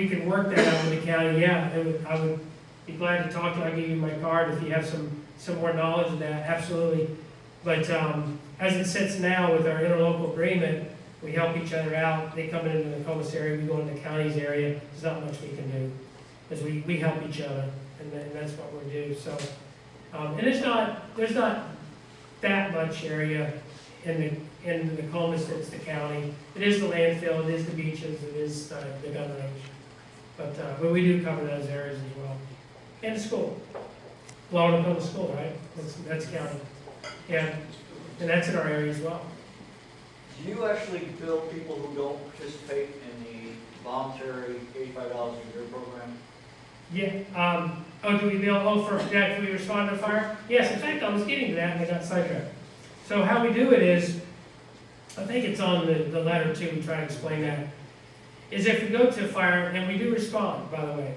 could work that out with the county, yeah, I would be glad to talk to you. I'll give you my card if you have some more knowledge of that, absolutely. But as it sits now with our interlocal agreement, we help each other out. They come into the Nokomis area, we go into the county's area. There's not much we can do, because we help each other, and that's what we do. So, and there's not that much area in the Nokomis that's the county. It is the landfill, it is the beaches, it is the gun range. But we do cover those areas as well. And the school. Well, Nokomis School, right? That's county. Yeah, and that's in our area as well. Do you actually bill people who don't participate in the voluntary $85 a year program? Yeah, do we bill, do we respond to fire? Yes, in fact, I was getting to that and I got sidetracked. So how we do it is, I think it's on the letter too, we try to explain that, is if we go to fire, and we do respond, by the way,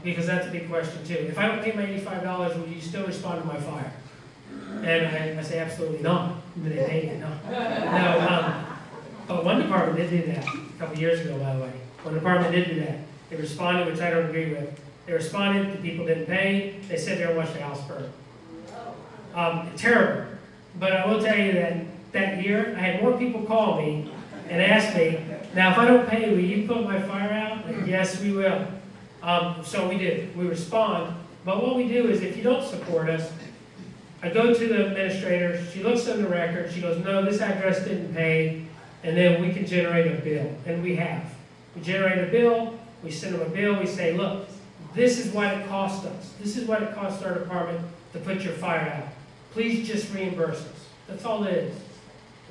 because that's a big question too. If I don't pay my $85, will you still respond to my fire? And I say absolutely not. They pay it, no. No, but one department did do that a couple years ago, by the way. One department did do that. They responded, which I don't agree with. They responded, the people didn't pay, they said they were watching the house burn. Terrible. But I will tell you that year, I had more people call me and ask me, now if I don't pay, will you put my fire out? Like, yes, we will. So we did. We respond. But what we do is, if you don't support us, I go to the administrator, she looks in the record, she goes, no, this address didn't pay, and then we can generate a bill, and we have. We generate a bill, we send them a bill, we say, look, this is what it cost us. This is what it cost our department to put your fire out. Please just reimburse us. That's all it is.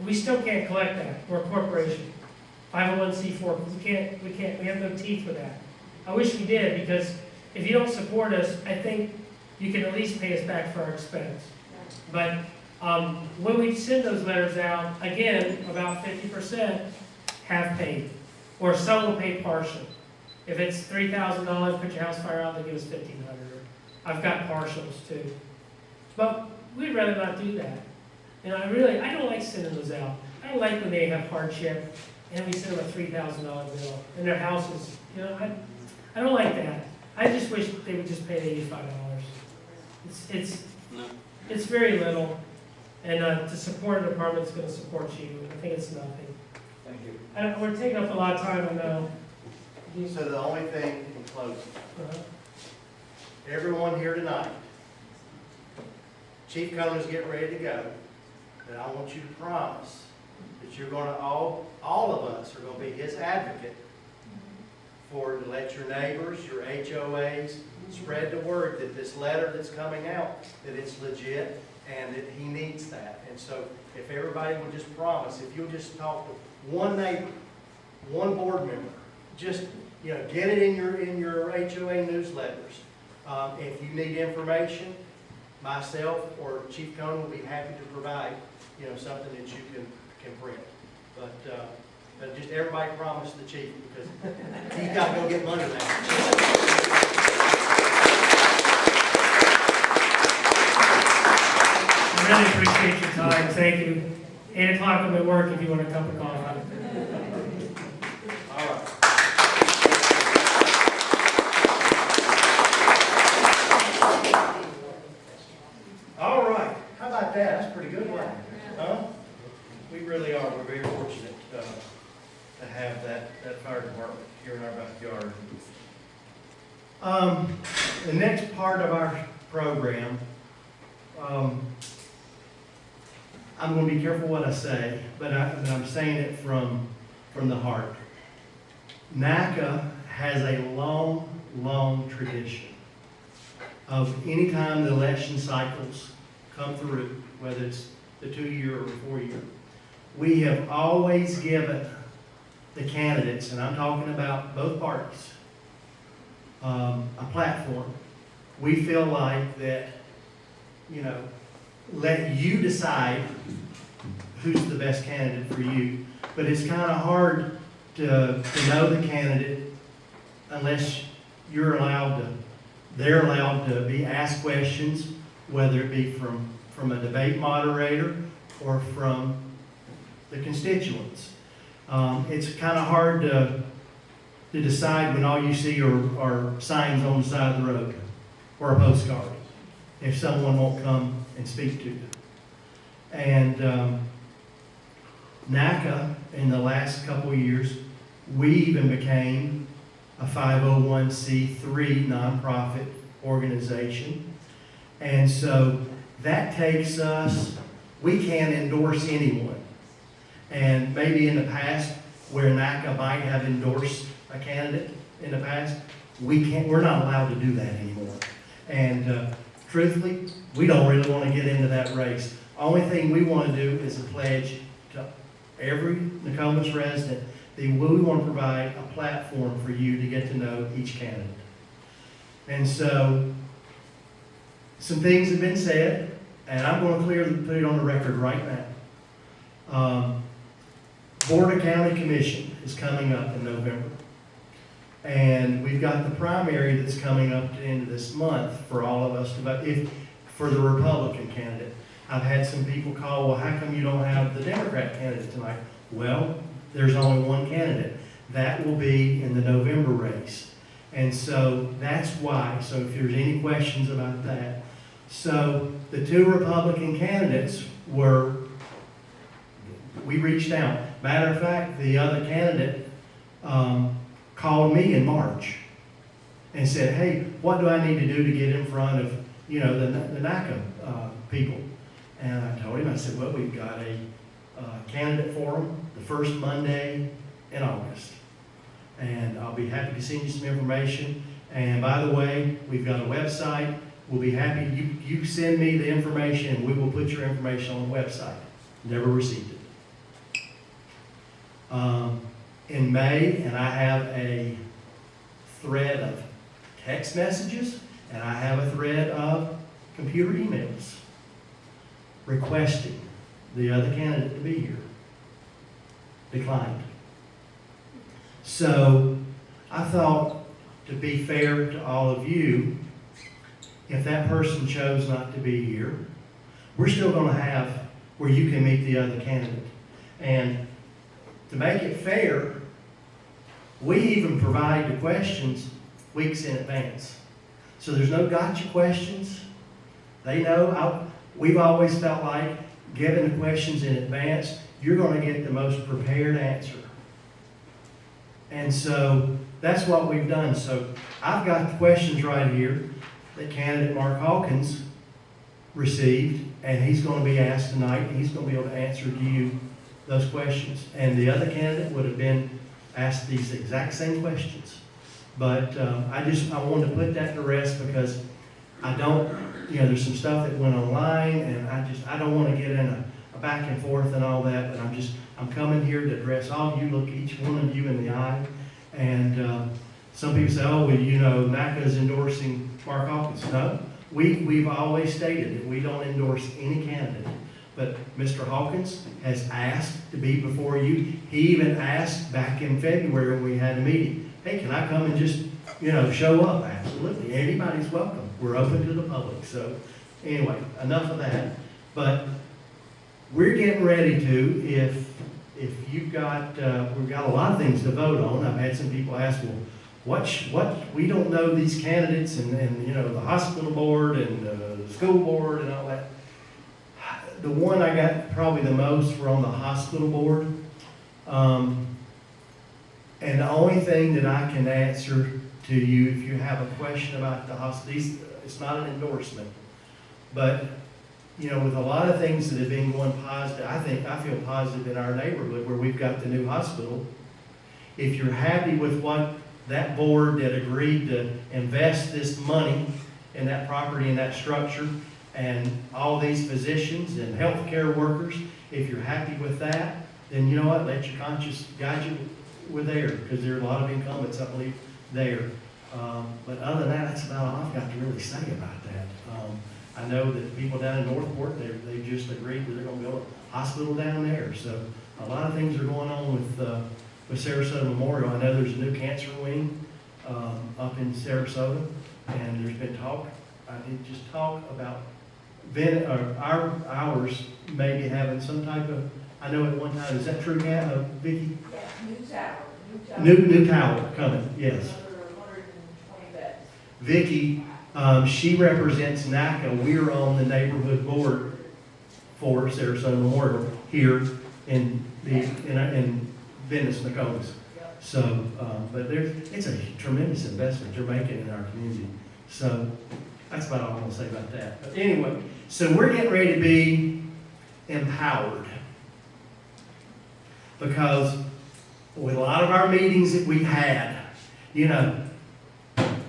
We still can't collect that. We're a corporation. 501c4, we have no teeth with that. I wish we did, because if you don't support us, I think you can at least pay us back for our expense. But when we send those letters out, again, about 50% have paid, or some will pay partial. If it's $3,000, put your house fire out, they give us $1,500. I've got partials too. But we'd rather not do that. And I don't like sending those out. I don't like when they have hardship and we send them a $3,000 bill and their houses, I don't like that. I just wish they would just pay the $85. It's very little, and to support a department that's going to support you, I think it's nothing. Thank you. We're taking up a lot of time, I know. So the only thing in closing, everyone here tonight, Chief Kona's getting ready to go, but I want you to promise that you're going to, all of us are going to be his advocate to let your neighbors, your HOAs, spread the word that this letter that's coming out, that it's legit and that he needs that. And so if everybody would just promise, if you'll just talk to one neighbor, one board member, just get it in your HOA newsletters. If you need information, myself or Chief Kona will be happy to provide something that you can print. But just everybody promise the chief, because he's got to go get money now. I really appreciate your time. Thank you. 8 o'clock I'm at work if you want a cup of coffee. All right. All right. How about that? That's pretty good, wasn't it? Huh? We really are. We're very fortunate to have that fire department here in our backyard. The next part of our program, I'm going to be careful what I say, but I'm saying it from the heart. NACA has a long, long tradition of any time the election cycles come through, whether it's the 2-year or 4-year, we have always given the candidates, and I'm talking about both parties, a platform. We feel like that, let you decide who's the best candidate for you. But it's kind of hard to know the candidate unless they're allowed to be asked questions, whether it be from a debate moderator or from the constituents. It's kind of hard to decide when all you see are signs on the side of the road or a postcard, if someone won't come and speak to you. And NACA, in the last couple of years, we even became a 501c3 nonprofit organization. And so that takes us, we can't endorse anyone. And maybe in the past, where NACA might have endorsed a candidate in the past, we're not allowed to do that anymore. And truthfully, we don't really want to get into that race. Only thing we want to do is a pledge to every Nokomis resident that we want to provide a platform for you to get to know each candidate. And so, some things have been said, and I'm going to put it on the record right now. Board of County Commission is coming up in November. And we've got the primary that's coming up at the end of this month for all of us to vote, for the Republican candidate. I've had some people call, well, how come you don't have the Democrat candidate tonight? Well, there's only one candidate. That will be in the November race. And so that's why. So if there's any questions about that. So the two Republican candidates we reached out. Matter of fact, the other candidate called me in March and said, hey, what do I need to do to get in front of, the NACA people? And I told him, I said, well, we've got a candidate forum the first Monday in August. And I'll be happy to send you some information. And by the way, we've got a website. We'll be happy, you send me the information and we will put your information on the website. Never received it. In May, and I have a thread of text messages, and I have a thread of computer emails requesting the other candidate to be here. Declined. So I thought, to be fair to all of you, if that person chose not to be here, we're still going to have where you can meet the other candidate. And to make it fair, we even provide the questions weeks in advance. So there's no gotcha questions. They know, we've always felt like giving the questions in advance, you're going to get the most prepared answer. And so that's what we've done. So I've got the questions right here that candidate Mark Hawkins received, and he's going to be asked tonight, and he's going to be able to answer to you those questions. And the other candidate would have been asked these exact same questions. But I wanted to put that to rest because I don't, there's some stuff that went online, and I don't want to get in a back and forth and all that. But I'm coming here to address all of you, look each one of you in the eye. And some people say, oh, well, NACA is endorsing Mark Hawkins. No, we've always stated that we don't endorse any candidate. But Mr. Hawkins has asked to be before you. He even asked back in February when we had a meeting, hey, can I come and just, show up? Absolutely. Anybody's welcome. We're open to the public. So anyway, enough of that. But we're getting ready to, if you've got, we've got a lot of things to vote on. I've had some people ask, well, what, we don't know these candidates and the hospital board and the school board and all that. The one I got probably the most were on the hospital board. And the only thing that I can answer to you, if you have a question about the hospital, it's not an endorsement. But, with a lot of things that have been going positive, I feel positive in our neighborhood where we've got the new hospital. If you're happy with what that board that agreed to invest this money in that property and that structure, and all these physicians and healthcare workers, if you're happy with that, then you know what, let your conscience guide you with there, because there are a lot of incumbents, I believe, there. But other than that, that's about all I've got to really say about that. I know that people down in Northport, they've just agreed that they're going to build hospital down there. So a lot of things are going on with Sarasota Memorial. I know there's a new cancer wing up in Sarasota, and there's been talk, about ours maybe having some type of, I know at one time, is that true, Vicki? Yeah, New tower coming, yes. Another 120 beds. Vicki, she represents NACA. We're on the neighborhood board for Sarasota Memorial here in Venice, Nokomis. So, but it's a tremendous investment they're making in our community. So that's about all I'm gonna say about that. But anyway, so we're getting ready to be empowered, because with a lot of our meetings that we had, you know,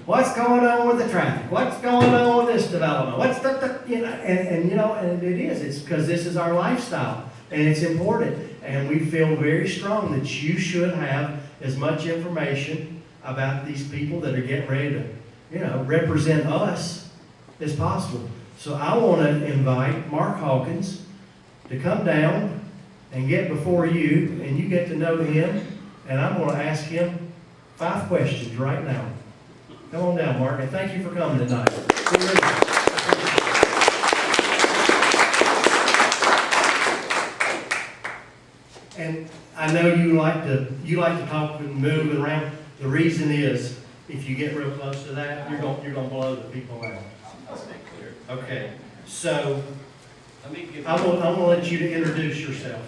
what's going on with the traffic? What's going on with this development? What's and it is. It's because this is our lifestyle, and it's important. And we feel very strong that you should have as much information about these people that are getting ready to, represent us as possible. So I want to invite Mark Hawkins to come down and get before you, and you get to know him. And I'm going to ask him 5 questions right now. Come on down, Mark, and thank you for coming tonight. And I know you like to talk and move around. The reason is, if you get real close to that, you're going to blow the people out. I'll stay clear. Okay. So Let me give I'm going to let you to introduce yourself,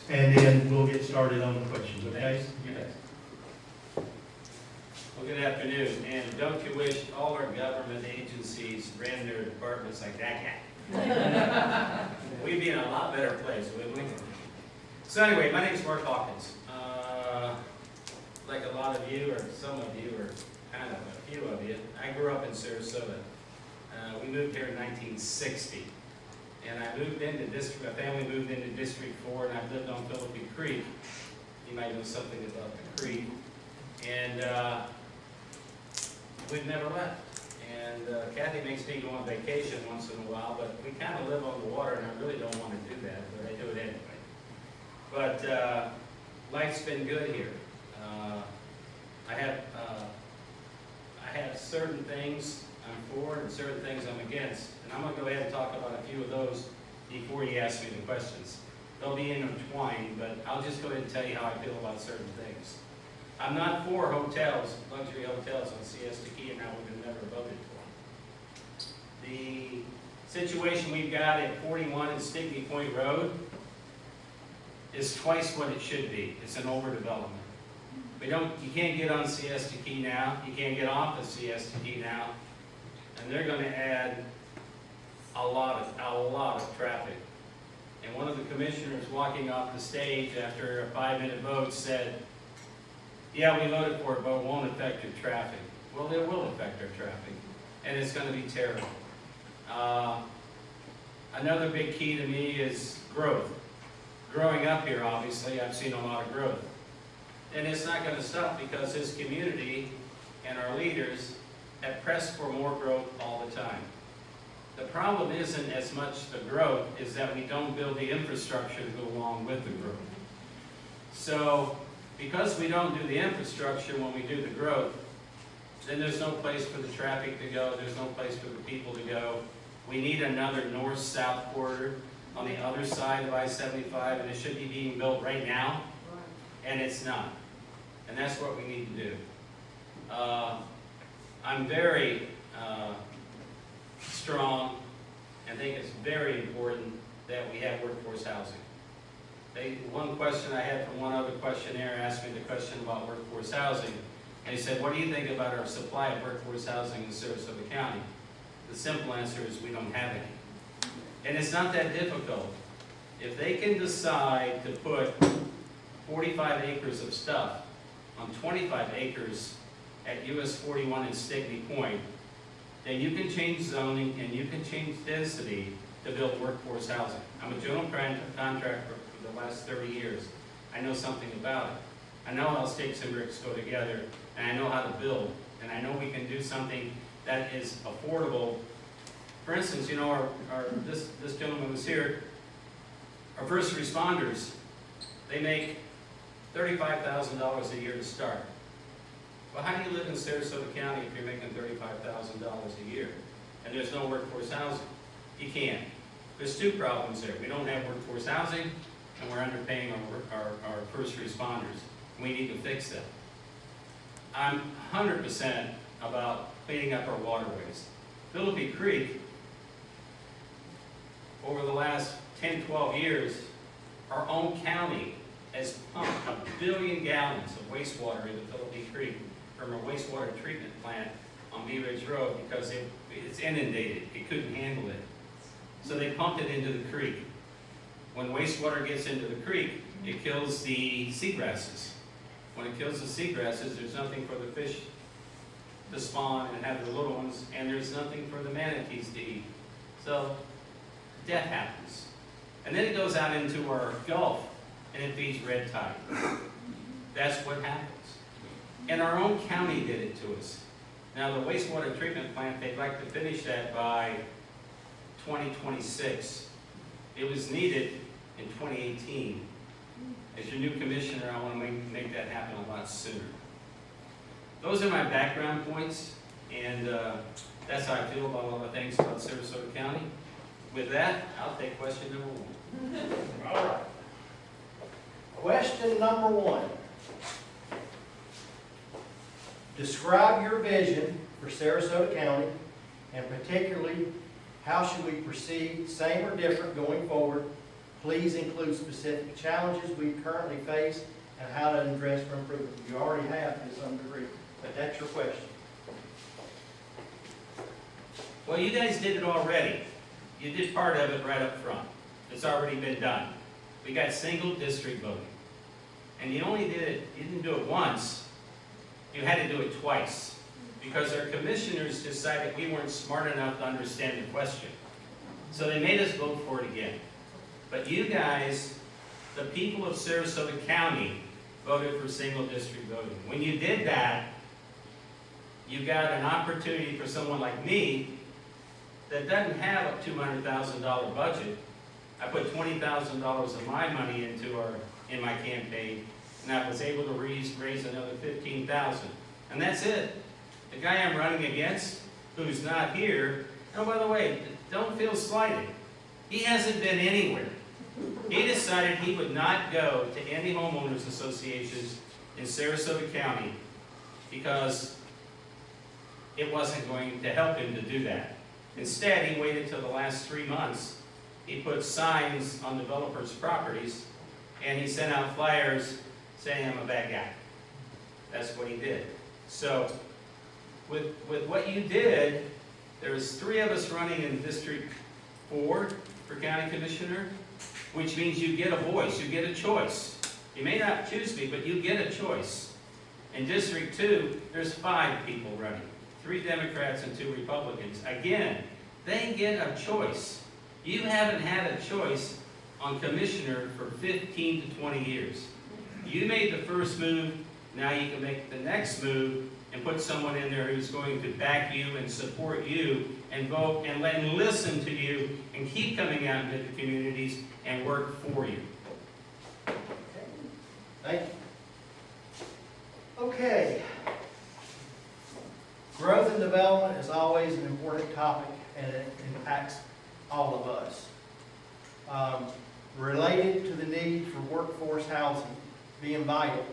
and then we'll get started on the questions. Okay? Well, good afternoon, and don't you wish all our government agencies ran their departments like that guy? We'd be in a lot better place, wouldn't we? So anyway, my name's Mark Hawkins. Like a lot of you, or some of you, or kind of a few of you, I grew up in Sarasota. We moved here in 1960, and I moved into my family moved into District 4, and I've lived on Philippi Creek. You might know something about the creek. And we've never left. And Kathy makes me go on vacation once in a while, but we kind of live on the water, and I really don't want to do that, but I do it anyway. But life's been good here. I have certain things I'm for and certain things I'm against, and I'm going to go ahead and talk about a few of those before you ask me the questions. They'll be intertwined, but I'll just go ahead and tell you how I feel about certain things. I'm not for hotels, luxury hotels on Siesta Key, and I would have never voted for them. The situation we've got at 41 and Stickney Point Road is twice what it should be. It's an overdevelopment. You can't get on Siesta Key now, you can't get off of Siesta Key now, and they're going to add a lot of traffic. And one of the commissioners walking off the stage after a 5-minute vote said, yeah, we voted for it, but it won't affect your traffic. Well, it will affect our traffic, and it's going to be terrible. Another big key to me is growth. Growing up here, obviously, I've seen a lot of growth. And it's not going to stop because this community and our leaders have pressed for more growth all the time. The problem isn't as much the growth, is that we don't build the infrastructure to go along with the growth. So, because we don't do the infrastructure when we do the growth, then there's no place for the traffic to go, there's no place for the people to go. We need another north-south corridor on the other side of I-75, and it should be being built right now, and it's not. And that's what we need to do. I'm very strong and think it's very important that we have workforce housing. One question I had from one other questionnaire asked me the question about workforce housing. They said, what do you think about our supply of workforce housing in Sarasota County? The simple answer is we don't have any. And it's not that difficult. If they can decide to put 45 acres of stuff on 25 acres at US 41 and Stickney Point, then you can change zoning and you can change density to build workforce housing. I'm a general contractor for the last 30 years. I know something about it. I know how sticks and bricks go together, and I know how to build, and I know we can do something that is affordable. For instance, this gentleman was here. Our first responders, they make $35,000 a year to start. Well, how do you live in Sarasota County if you're making $35,000 a year and there's no workforce housing? You can't. There's two problems there. We don't have workforce housing and we're underpaying our first responders. We need to fix that. I'm 100% about cleaning up our waterways. Philippi Creek, over the last 10, 12 years, our own county has pumped 1 billion gallons of wastewater into Philippi Creek from a wastewater treatment plant on Bee Ridge Road because it's inundated. It couldn't handle it. So they pumped it into the creek. When wastewater gets into the creek, it kills the seagrasses. When it kills the seagrasses, there's nothing for the fish to spawn and have the little ones, and there's nothing for the manatees to eat. So death happens. And then it goes out into our Gulf and it feeds red tide. That's what happens. And our own county did it to us. Now the wastewater treatment plant, they'd like to finish that by 2026. It was needed in 2018. As your new commissioner, I want to make that happen a lot sooner. Those are my background points, and that's how I feel about all the things about Sarasota County. With that, I'll take question number 1. All right. Question number 1. Describe your vision for Sarasota County, and particularly, how should we proceed, same or different, going forward? Please include specific challenges we currently face and how to address for improvement. You already have to some degree, but that's your question. Well, you guys did it already. You did part of it right up front. It's already been done. We got single district voting. And you didn't do it once, you had to do it twice. Because our commissioners decided we weren't smart enough to understand the question. So they made us vote for it again. But you guys, the people of Sarasota County, voted for single district voting. When you did that, you got an opportunity for someone like me that doesn't have a $200,000 budget. I put $20,000 of my money in my campaign, and I was able to raise another $15,000. And that's it. The guy I'm running against, who's not here, oh, by the way, don't feel slighted. He hasn't been anywhere. He decided he would not go to any homeowners associations in Sarasota County because it wasn't going to help him to do that. Instead, he waited till the last 3 months. He put signs on developers' properties, and he sent out flyers saying I'm a bad guy. That's what he did. So, with what you did, there's 3 of us running in District 4 for County Commissioner, which means you get a voice, you get a choice. You may not choose me, but you get a choice. In District 2, there's 5 people running, 3 Democrats and 2 Republicans. Again, they get a choice. You haven't had a choice on commissioner for 15 to 20 years. You made the first move, now you can make the next move and put someone in there who's going to back you and support you and vote and listen to you and keep coming out into the communities and work for you. Thank you. Okay. Growth and development is always an important topic, and it impacts all of us. Related to the need for workforce housing being vital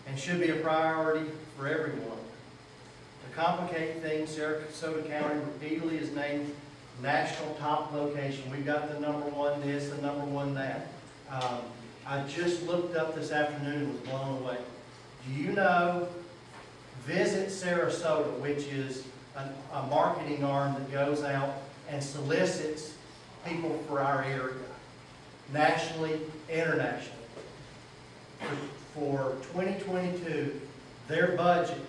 and should be a priority for everyone. To complicate things, Sarasota County repeatedly is named national top location. We've got the #1 this, the #1 that. I just looked up this afternoon and was blown away. Do you know Visit Sarasota, which is a marketing arm that goes out and solicits people for our area, nationally, internationally. For 2022, their budget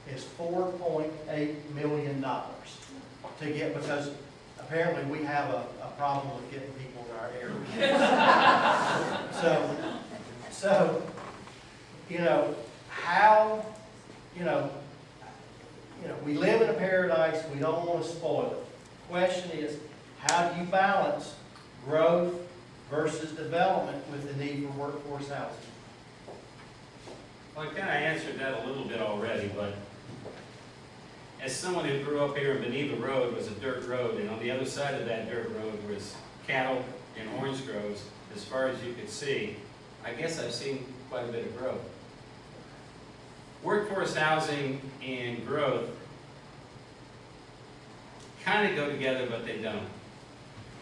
is $4.8 million to get, because apparently we have a problem with getting people in our area. So, you know, how, we live in a paradise, we don't want to spoil it. The question is, how do you balance growth versus development with the need for workforce housing? Well, I kind of answered that a little bit already, but as someone who grew up here in Beneva Road was a dirt road, and on the other side of that dirt road was cattle and orange groves, as far as you could see, I guess I've seen quite a bit of growth. Workforce housing and growth kind of go together, but they don't.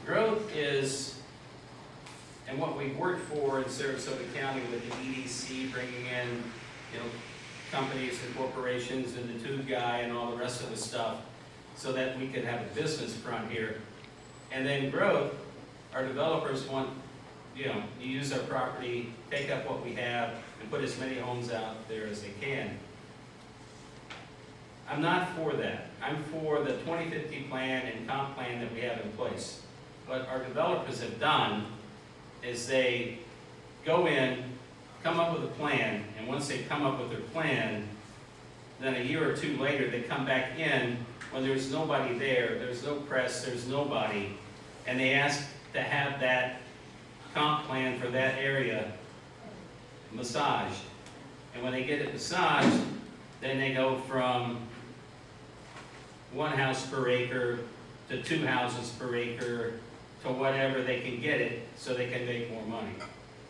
Growth is, and what we've worked for in Sarasota County with the EDC bringing in, companies and corporations and the tube guy and all the rest of the stuff so that we could have a business front here. And then growth, our developers want, you use our property, take up what we have, and put as many homes out there as they can. I'm not for that. I'm for the 2050 plan and comp plan that we have in place. What our developers have done is they go in, come up with a plan, and once they come up with their plan, then a year or two later, they come back in when there's nobody there, there's no press, there's nobody, and they ask to have that comp plan for that area massaged. And when they get it massaged, then they go from 1 house per acre to 2 houses per acre to whatever they can get it so they can make more money.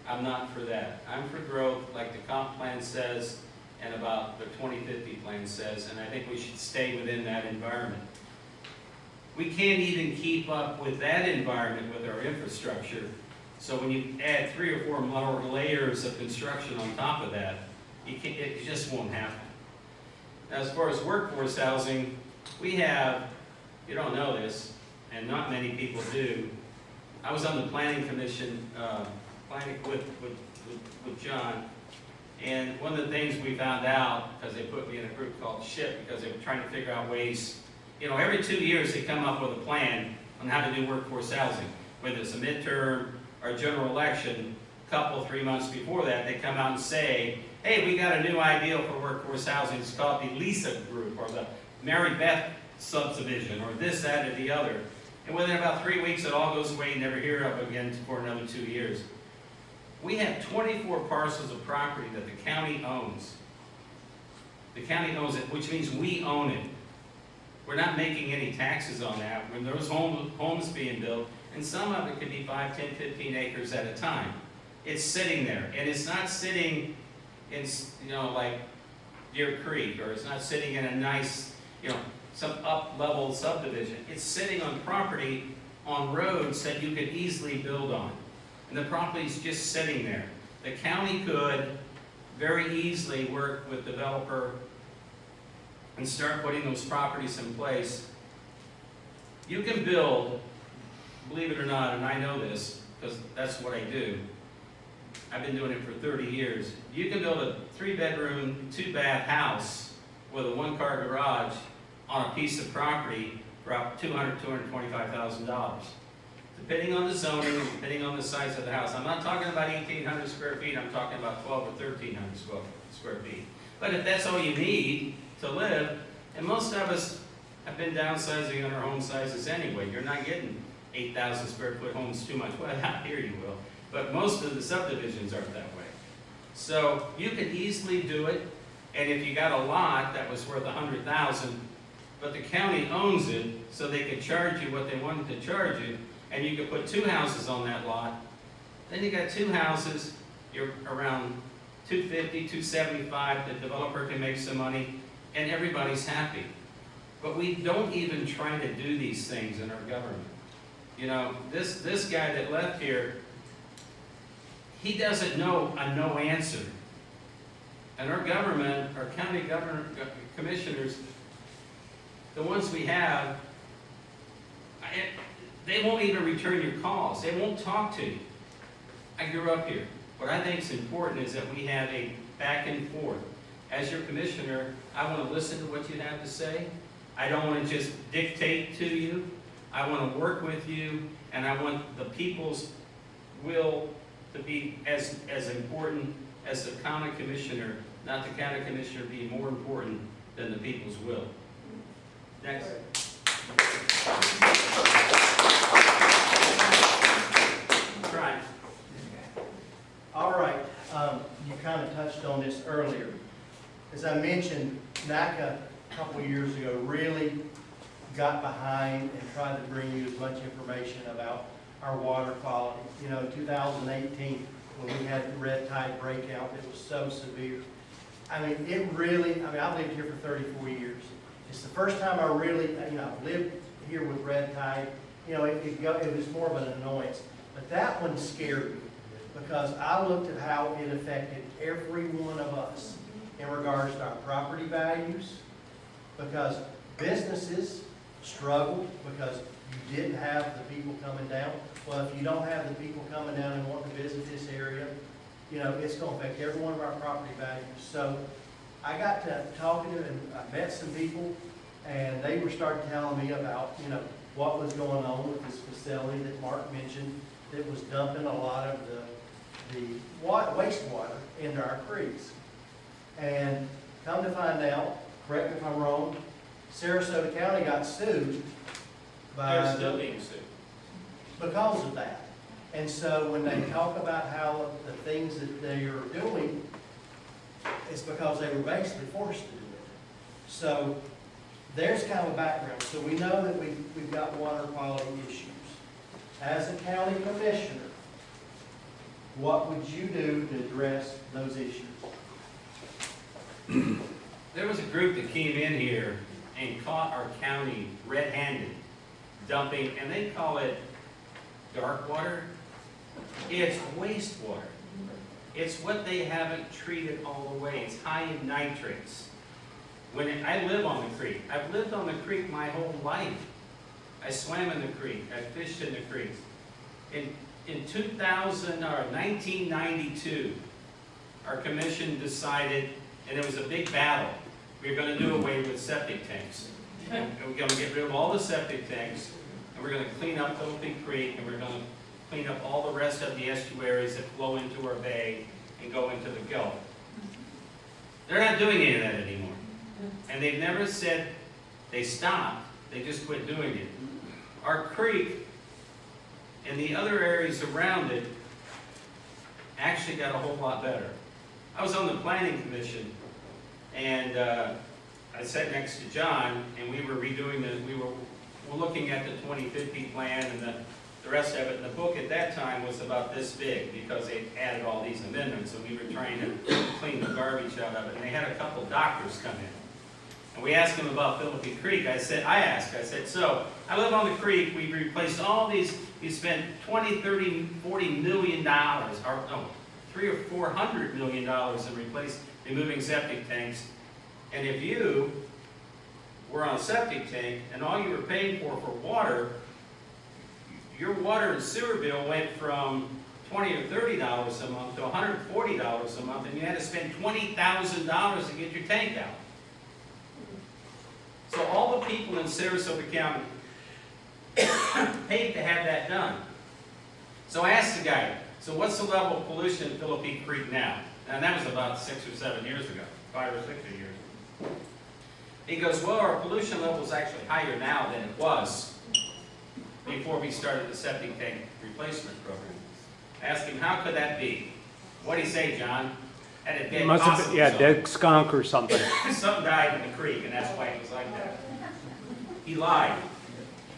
I'm not for that. I'm for growth like the comp plan says and about the 2050 plan says, and I think we should stay within that environment. We can't even keep up with that environment with our infrastructure. So when you add 3 or 4 more layers of construction on top of that, it just won't happen. Now, as far as workforce housing, we have, you don't know this, and not many people do. I was on the planning commission, planning with John, and one of the things we found out, because they put me in a group called SHIP, because they were trying to figure out ways, every 2 years they come up with a plan on how to do workforce housing, whether it's a midterm or a general election. A couple, 3 months before that, they come out and say, hey, we got a new idea for workforce housing. It's called the Lisa Group, or the Mary Beth subdivision, or this, that, or the other. And within about 3 weeks, it all goes away. You never hear of it again for another 2 years. We have 24 parcels of property that the county owns. The county owns it, which means we own it. We're not making any taxes on that. When there's homes being built, and some of it could be 5, 10, 15 acres at a time. It's sitting there, and it's not sitting in, like Deer Creek, or it's not sitting in a nice, some up-level subdivision. It's sitting on property on roads that you could easily build on. And the property's just sitting there. The county could very easily work with developer and start putting those properties in place. You can build, believe it or not, and I know this because that's what I do. I've been doing it for 30 years. You can build a 3-bedroom, 2-bath house with a 1-car garage on a piece of property for about $200,000, $225,000. Depending on the zoning, depending on the size of the house. I'm not talking about 1,800 square feet, I'm talking about 1,200 or 1,300 square feet. But if that's all you need to live, and most of us have been downsizing on our home sizes anyway. You're not getting 8,000 square foot homes too much. Well, out here you will. But most of the subdivisions aren't that way. So you can easily do it, and if you got a lot that was worth $100,000, but the county owns it, so they could charge you what they wanted to charge you, and you could put 2 houses on that lot, then you got 2 houses, you're around $250,000, $275,000, the developer can make some money, and everybody's happy. But we don't even try to do these things in our government. This guy that left here, he doesn't know a no answer. And our government, our county commissioners, the ones we have, they won't even return your calls. They won't talk to you. I grew up here. What I think is important is that we have a back and forth. As your commissioner, I want to listen to what you have to say. I don't want to just dictate to you. I want to work with you, and I want the people's will to be as important as the county commissioner, not the county commissioner be more important than the people's will. Next. Try. All right, you kind of touched on this earlier. As I mentioned, NACA a couple of years ago really got behind and tried to bring you as much information about our water quality. You know, 2018, when we had the red tide breakout, it was so severe. I mean, I've lived here for 34 years. It's the first time I really, I've lived here with red tide. You know, it was more of an annoyance. But that one scared me because I looked at how it affected every one of us in regards to our property values, because businesses struggled because you didn't have the people coming down. Well, if you don't have the people coming down and want to visit this area, you know, it's going to affect every one of our property values. So I got to talking to them, and I met some people, and they were starting telling me about, you know, what was going on with this facility that Mark mentioned that was dumping a lot of the wastewater into our creeks. And come to find out, correct me if I'm wrong, Sarasota County got sued They're still being sued. because of that. And so when they talk about how the things that they are doing, it's because they were basically forced to do it. So there's kind of a background. So we know that we've got water quality issues. As a county commissioner, what would you do to address those issues? There was a group that came in here and caught our county red-handed dumping, and they call it dark water. It's wastewater. It's what they haven't treated all the way. It's high in nitrates. I live on the creek. I've lived on the creek my whole life. I swam in the creek. I fished in the creek. In 1992, our commission decided, and it was a big battle, we were going to do away with septic tanks. And we're going to get rid of all the septic tanks, and we're going to clean up Little Pig Creek, and we're going to clean up all the rest of the estuaries that flow into our bay and go into the Gulf. They're not doing any of that anymore. And they've never said they stopped, they just quit doing it. Our creek and the other areas around it actually got a whole lot better. I was on the planning commission, and I sat next to John, and we were redoing we were looking at the 2050 plan and the rest of it. And the book at that time was about this big because they added all these amendments, and we were trying to clean the garbage out of it. And they had a couple doctors come in. And we asked them about Philippi Creek. I said, so I live on the creek. We've replaced all these. We spent $20, $30, $40 million, or no, $300 or $400 million in removing septic tanks. And if you were on a septic tank and all you were paying for water, your water and sewer bill went from $20 or $30 a month to $140 a month, and you had to spend $20,000 to get your tank out. So all the people in Sarasota County paid to have that done. So I asked the guy, so what's the level of pollution in Philippi Creek now? And that was about 6 or 7 years ago, 5 or 6 years. He goes, well, our pollution level is actually higher now than it was before we started the septic tank replacement program. I asked him, how could that be? What did he say, John? Had a dead possum. Dead skunk or something. Something died in the creek, and that's why it was like that. He lied.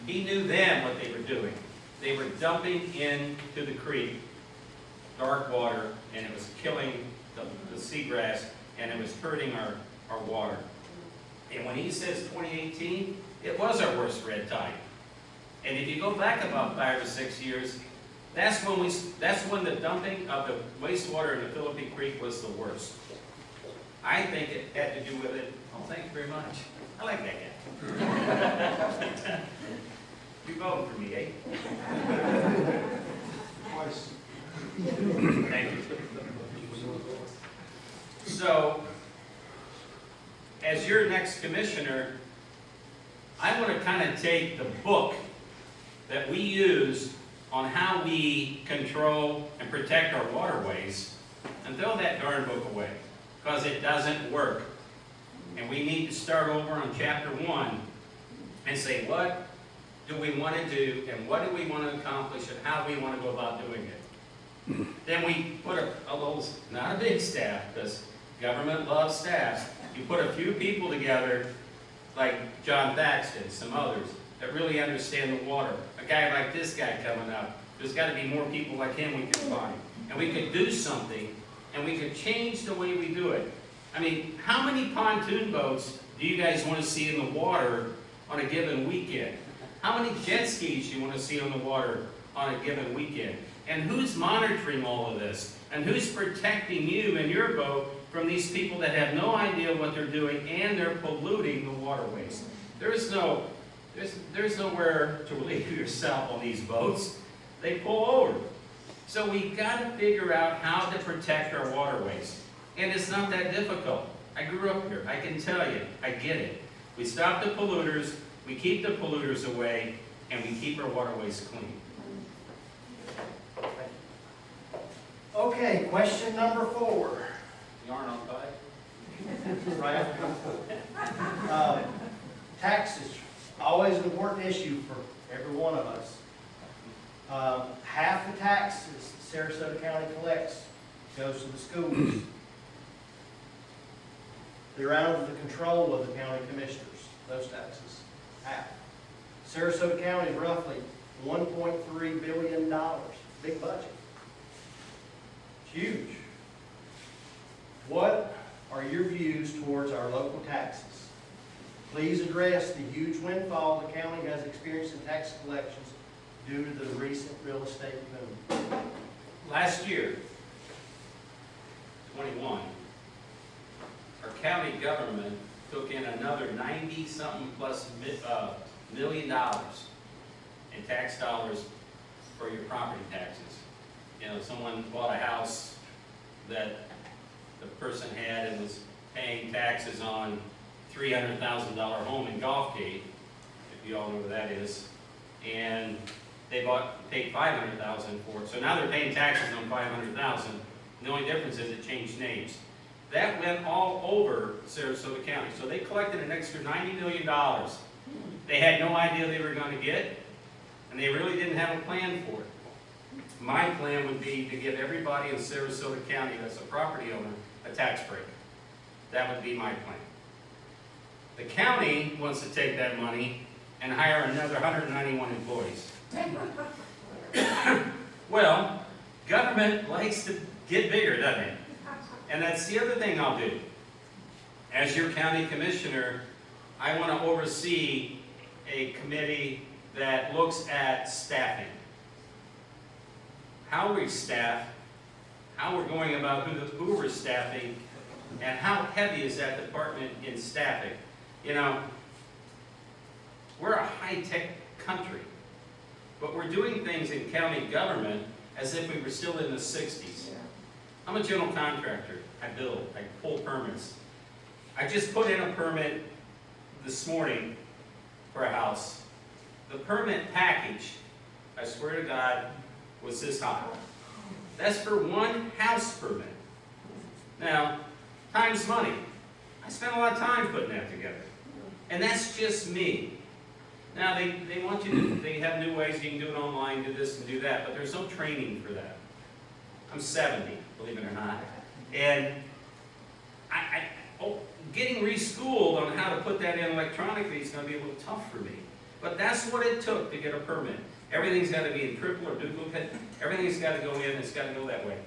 He knew then what they were doing. They were dumping into the creek dark water, and it was killing the seagrass, and it was hurting our water. And when he says 2018, it was our worst red tide. And if you go back about 5 or 6 years, that's when the dumping of the wastewater in the Philippi Creek was the worst. I think it had to do with it. Oh, thank you very much. I like that guy. You voting for me, eh? Twice. Thank you. So, as your next commissioner, I want to kind of take the book that we use on how we control and protect our waterways and throw that darn book away, because it doesn't work. And we need to start over on chapter 1 and say, what do we want to do, and what do we want to accomplish, and how do we want to go about doing it? Then we put a little, not a big staff, because government loves staffs. You put a few people together, like John Thaxton, some others, that really understand the water. A guy like this guy coming up, there's got to be more people like him we can find. And we could do something, and we could change the way we do it. I mean, how many pontoon boats do you guys want to see in the water on a given weekend? How many jet skis do you want to see on the water on a given weekend? And who's monitoring all of this? And who's protecting you and your boat from these people that have no idea what they're doing and they're polluting the waterways? There's nowhere to leave yourself on these boats. They pull over. So we've got to figure out how to protect our waterways. And it's not that difficult. I grew up here. I can tell you. I get it. We stop the polluters, we keep the polluters away, and we keep our waterways clean. Okay, question number 4. Yarn on pipe? Right. Taxes, always an important issue for every one of us. Half the taxes Sarasota County collects goes to the schools. They're under the control of the county commissioners, those taxes, half. Sarasota County is roughly $1.3 billion, big budget. It's huge. What are your views towards our local taxes? Please address the huge windfall the county has experienced in tax collections due to the recent real estate boom. Last year, 21, our county government took in another 90-something plus million dollars in tax dollars for your property taxes. You know, someone bought a house that the person had and was paying taxes on $300,000 home in Gulfgate, if you all know where that is, and they paid $500,000 for it. So now they're paying taxes on $500,000. The only difference is it changed names. That went all over Sarasota County. So they collected an extra $90 million. They had no idea they were going to get, and they really didn't have a plan for it. My plan would be to give everybody in Sarasota County that's a property owner a tax break. That would be my plan. The county wants to take that money and hire another 191 employees. Well, government likes to get bigger, doesn't it? And that's the other thing I'll do. As your county commissioner, I want to oversee a committee that looks at staffing. How we staff, how we're going about who we're staffing, and how heavy is that department in staffing. You know, we're a high-tech country, but we're doing things in county government as if we were still in the 60s. I'm a general contractor. I build, I pull permits. I just put in a permit this morning for a house. The permit package, I swear to God, was this high. That's for one house permit. Now, time's money. I spent a lot of time putting that together. And that's just me. Now, they want you to, they have new ways you can do it online, do this and do that, but there's no training for that. I'm 70, believe it or not. And getting reschooled on how to put that in electronically is going to be a little tough for me. But that's what it took to get a permit. Everything's got to be in triple or duplicate. Everything's got to go in, it's got to go that way.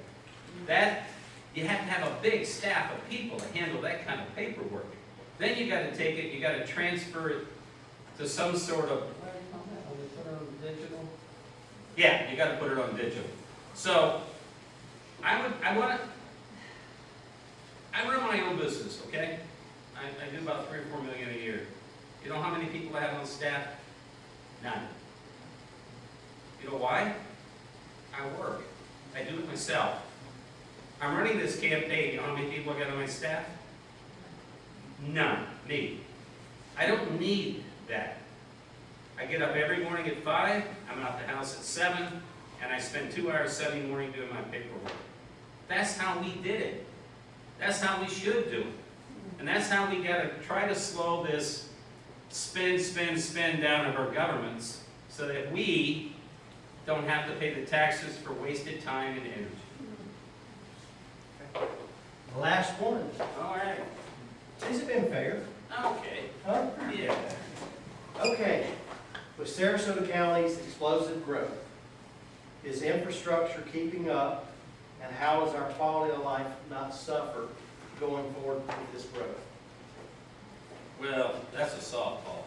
That, you have to have a big staff of people to handle that kind of paperwork. Then you got to take it, you got to transfer it to some sort of, yeah, you got to put it on digital. So, I run my own business, okay? I do about $3 or $4 million a year. You know how many people I have on staff? None. You know why? I work. I do it myself. I'm running this campaign. You know how many people I got on my staff? None. Me. I don't need that. I get up every morning at 5, I'm out the house at 7, and I spend 2 hours Sunday morning doing my paperwork. That's how we did it. That's how we should do it. And that's how we got to try to slow this spend down of our governments so that we don't have to pay the taxes for wasted time and energy. Last one. All right, Has it been fair? okay, Huh? yeah. Okay. With Sarasota County's explosive growth, is infrastructure keeping up, and how is our quality of life not suffer going forward with this growth? Well, that's a softball.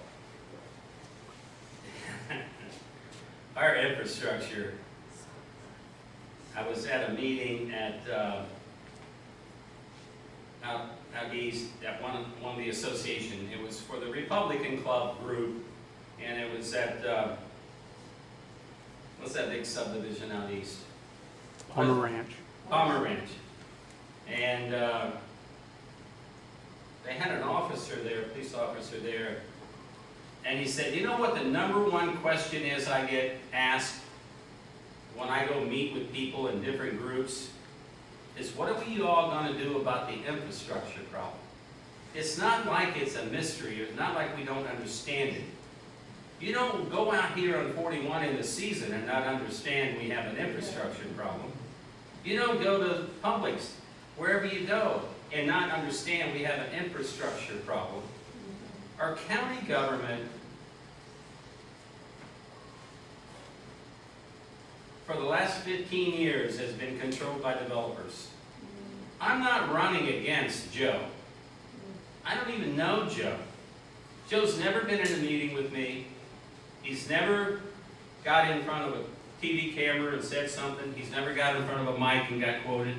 Our infrastructure, I was at a meeting at, out east, at one of the association. It was for the Republican Club group, and it was at, what's that big subdivision out east? Palmer Ranch. Palmer Ranch. And they had an officer there, a police officer there, and he said, you know what the number one question is I get asked when I go meet with people in different groups, is what are we all going to do about the infrastructure problem? It's not like it's a mystery, it's not like we don't understand it. You don't go out here on 41 in the season and not understand we have an infrastructure problem. You don't go to Publix, wherever you go, and not understand we have an infrastructure problem. Our county government, for the last 15 years, has been controlled by developers. I'm not running against Joe. I don't even know Joe. Joe's never been in a meeting with me. He's never got in front of a TV camera and said something. He's never got in front of a mic and got quoted.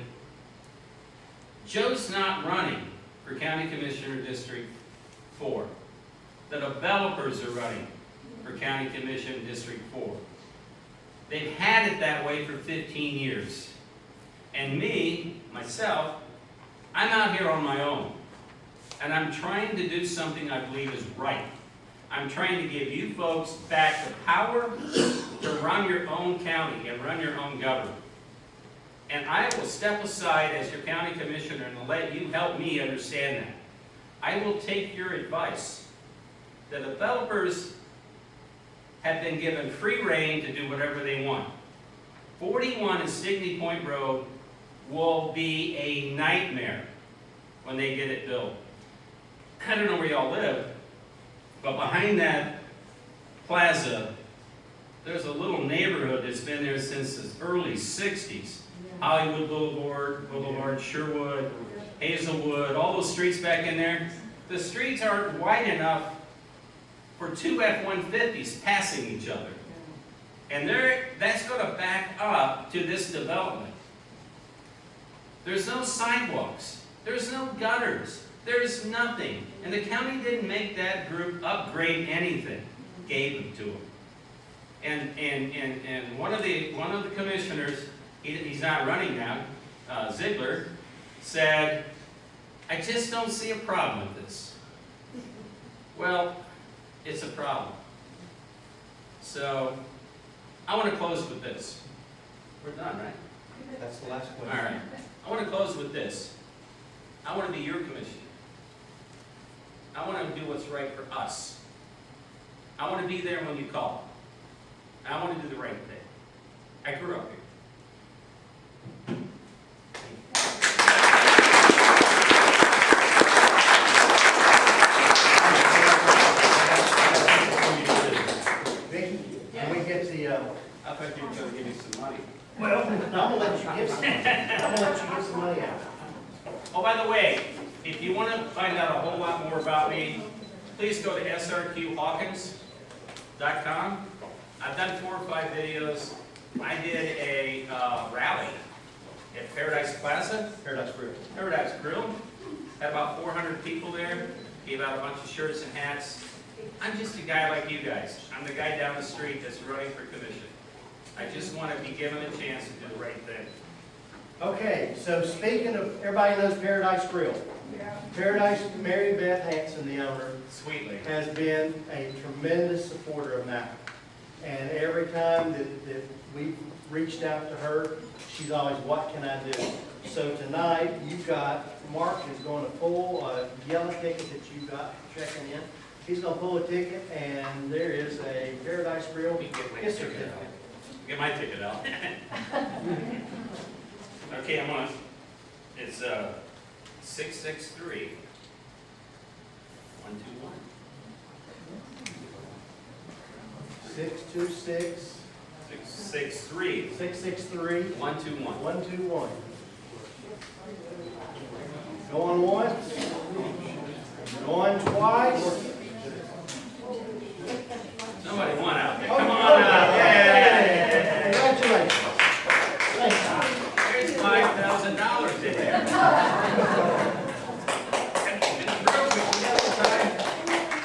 Joe's not running for County Commissioner District 4. The developers are running for County Commission District 4. They've had it that way for 15 years. And me, myself, I'm out here on my own. And I'm trying to do something I believe is right. I'm trying to give you folks back the power to run your own county and run your own government. And I will step aside as your county commissioner and let you help me understand that. I will take your advice. The developers have been given free rein to do whatever they want. 41 and Stigney Point Road will be a nightmare when they get it built. I don't know where y'all live, but behind that plaza, there's a little neighborhood that's been there since the early 60s. Hollywood Boulevard, Sherwood, Hazelwood, all those streets back in there. The streets aren't wide enough for two F-150s passing each other. And that's going to back up to this development. There's no sidewalks. There's no gutters. There's nothing. And the county didn't make that group upgrade anything. Gave them to them. And one of the commissioners, he's not running now, Ziegler, said, I just don't see a problem with this. Well, it's a problem. So, I want to close with this. We're done, right? That's the last question. All right. I want to close with this. I want to be your commissioner. I want to do what's right for us. I want to be there when you call. I want to do the right thing. I grew up here. Vicki, can we get the, I thought you were going to give me some money. well, I'm gonna let you give some, I'm gonna let you give some money out. Oh, by the way, if you want to find out a whole lot more about me, please go to srqhawkins.com. I've done 4 or 5 videos. I did a rally at Paradise Plaza. Paradise Grill. Paradise Grill. Had about 400 people there. Gave out a bunch of shirts and hats. I'm just a guy like you guys. I'm the guy down the street that's running for commission. I just want to be given a chance to do the right thing. Okay, so speaking of, everybody knows Paradise Grill. Paradise, Mary Beth Hanson, the owner, Sweetly. has been a tremendous supporter of NACA. And every time that we've reached out to her, she's always, what can I do? So tonight, you've got, Mark is going to pull a yellow ticket that you got checking in. He's going to pull a ticket, and there is a Paradise Grill gift certificate. Get my ticket out. Okay, I'm on. It's 663 121. 626 663 663 121. 121. Going once, going twice. Somebody won out there. Come Come on out. Yeah. Congratulations. There's $5,000 in there.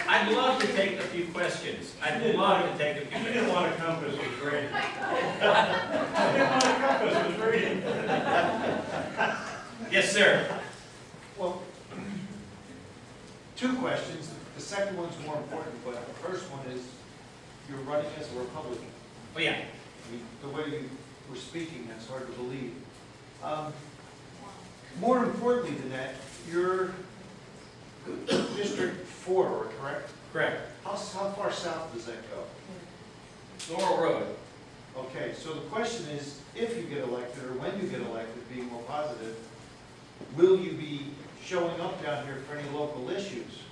I'd love to take a few questions. I'd love to take a few You questions. didn't want a compass with grading. You didn't want a compass with grading. Yes, sir. Well, two questions. The second one's more important, but the first one is, you're running as a Republican. Oh, yeah. I mean, the way you were speaking, that's hard to believe. More importantly than that, you're District 4, correct? Correct. How far south does that go? Laurel Road. Okay, so the question is, if you get elected, or when you get elected, being more positive, will you be showing up down here for any local issues?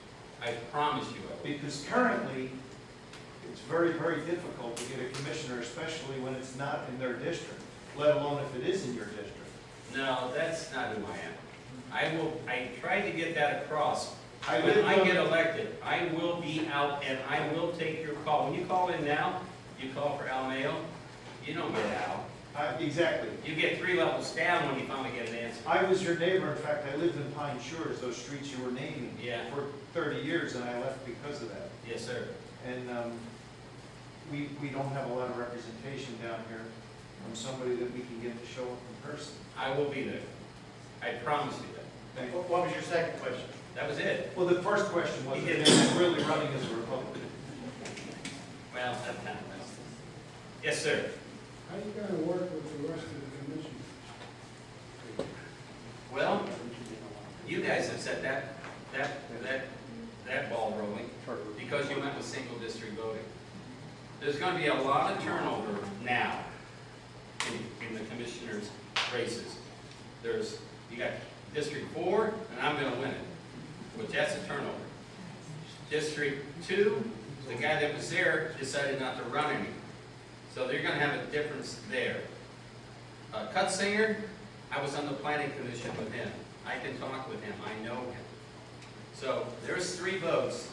I promise you I will. Because currently, it's very, very difficult to get a commissioner, especially when it's not in their district, let alone if it is in your district. No, that's not who I am. I tried to get that across. I When live I on- get elected, I will be out and I will take your call. When you call in now, you call for Al Mayo, you don't get Al. Exactly. You get 3 levels down when you finally get an answer. I was your neighbor. In fact, I lived in Pine Shores, those streets you were naming, Yeah. for 30 years, and I left because of that. Yes, sir. And we don't have a lot of representation down here from somebody that we can get to show up in person. I will be there. I promise you that. Thank you. What was your second question? That was it. Well, the first question was, He if did. you're really running as a Republican. Well, that's kind of nice. Yes, sir. How are you going to work with the rest of the commission? Well, you guys have set that ball rolling because you went with single district voting. There's going to be a lot of turnover now in the commissioners' races. You got District 4, and I'm going to win it, which that's a turnover. District 2, the guy that was there decided not to run anymore. So they're going to have a difference there. Cutsinger, I was on the planning commission with him. I can talk with him. I know him. So there's 3 votes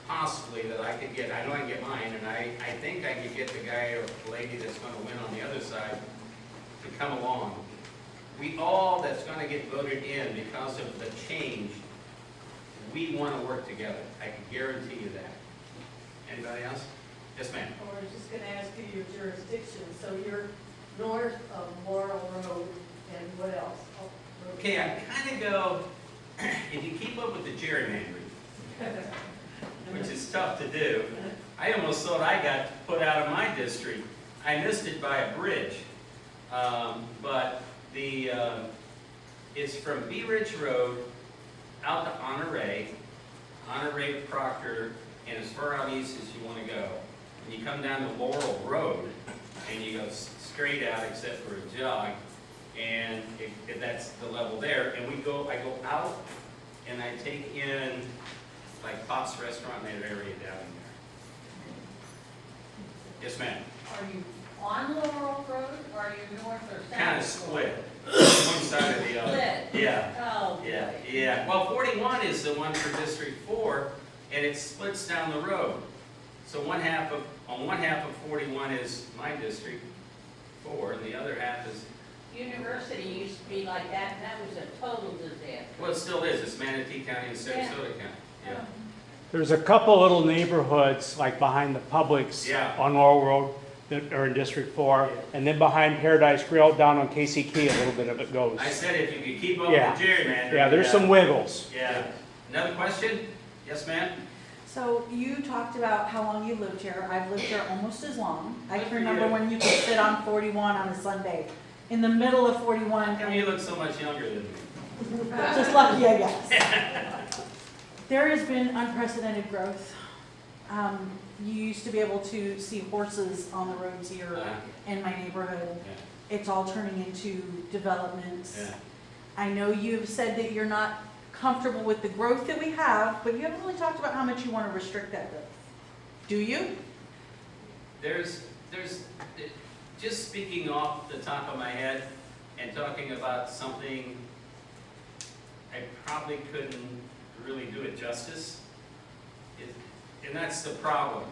possibly that I could get. I know I can get mine, and I think I could get the guy or lady that's going to win on the other side to come along. That's going to get voted in because of the change, we want to work together. I can guarantee you that. Anybody else? Yes, ma'am. I was just gonna ask you your jurisdiction, so you're north of Laurel Road, and what else? Oh, Okay, I kind of go, if you keep up with the gerrymandering, which is tough to do, I almost thought I got put out of my district. I missed it by a bridge. But it's from Bee Ridge Road out to Honore to Proctor, and as far out east as you want to go. And you come down to Laurel Road, and you go straight out except for a jog, and that's the level there. And I go out, and I take in like Pop's Restaurant in that area down in there. Yes, ma'am. Are you on Laurel Road, or are you north or south? Kind of split, one side or the other. Split? Yeah. Oh, Yeah, boy. yeah. Well, 41 is the one for District 4, and it splits down the road. So on one half of 41 is my District 4, and the other half is, University used to be like that, and that was a total disaster. well, it still is. It's Manatee County and Sarasota County. Yeah. There's a couple little neighborhoods, like behind the Publix Yeah. on Laurel Road, that are in District 4, and then behind Paradise Grill down on Casey Key, a little bit of it goes. I said if you could keep up Yeah. with gerrymandering. Yeah, there's some wiggles. Yeah. Another question? Yes, ma'am? So you talked about how long you lived here. I've lived here almost as long. I Good can for remember you. when you could sit on 41 on a Sunday, in the middle of 41. How come you look so much younger than me? Just lucky, I guess. There has been unprecedented growth You used to be able to see horses on the roads here in my neighborhood. Yeah. It's all turning into developments. Yeah. I know you've said that you're not comfortable with the growth that we have, but you haven't really talked about how much you want to restrict that growth. Do you? There's, just speaking off the top of my head and talking about something, I probably couldn't really do it justice. And that's the problem.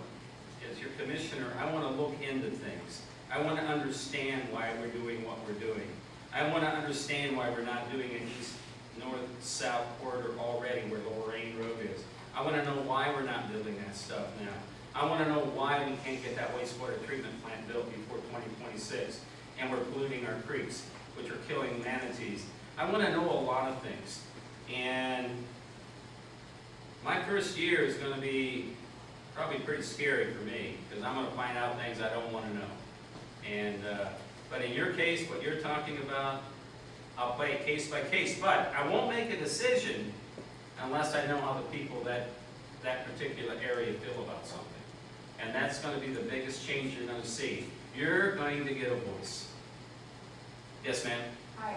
As your commissioner, I want to look into things. I want to understand why we're doing what we're doing. I want to understand why we're not doing an east-north-south corridor already where Lorraine Road is. I want to know why we're not building that stuff now. I want to know why we can't get that wastewater treatment plant built before 2026, and we're polluting our creeks, which are killing manatees. I want to know a lot of things. And my first year is going to be probably pretty scary for me, because I'm going to find out things I don't want to know. And, but in your case, what you're talking about, I'll play it case by case, but I won't make a decision unless I know how the people that particular area feel about something. And that's going to be the biggest change you're going to see. You're going to get a voice. Yes, ma'am? Hi,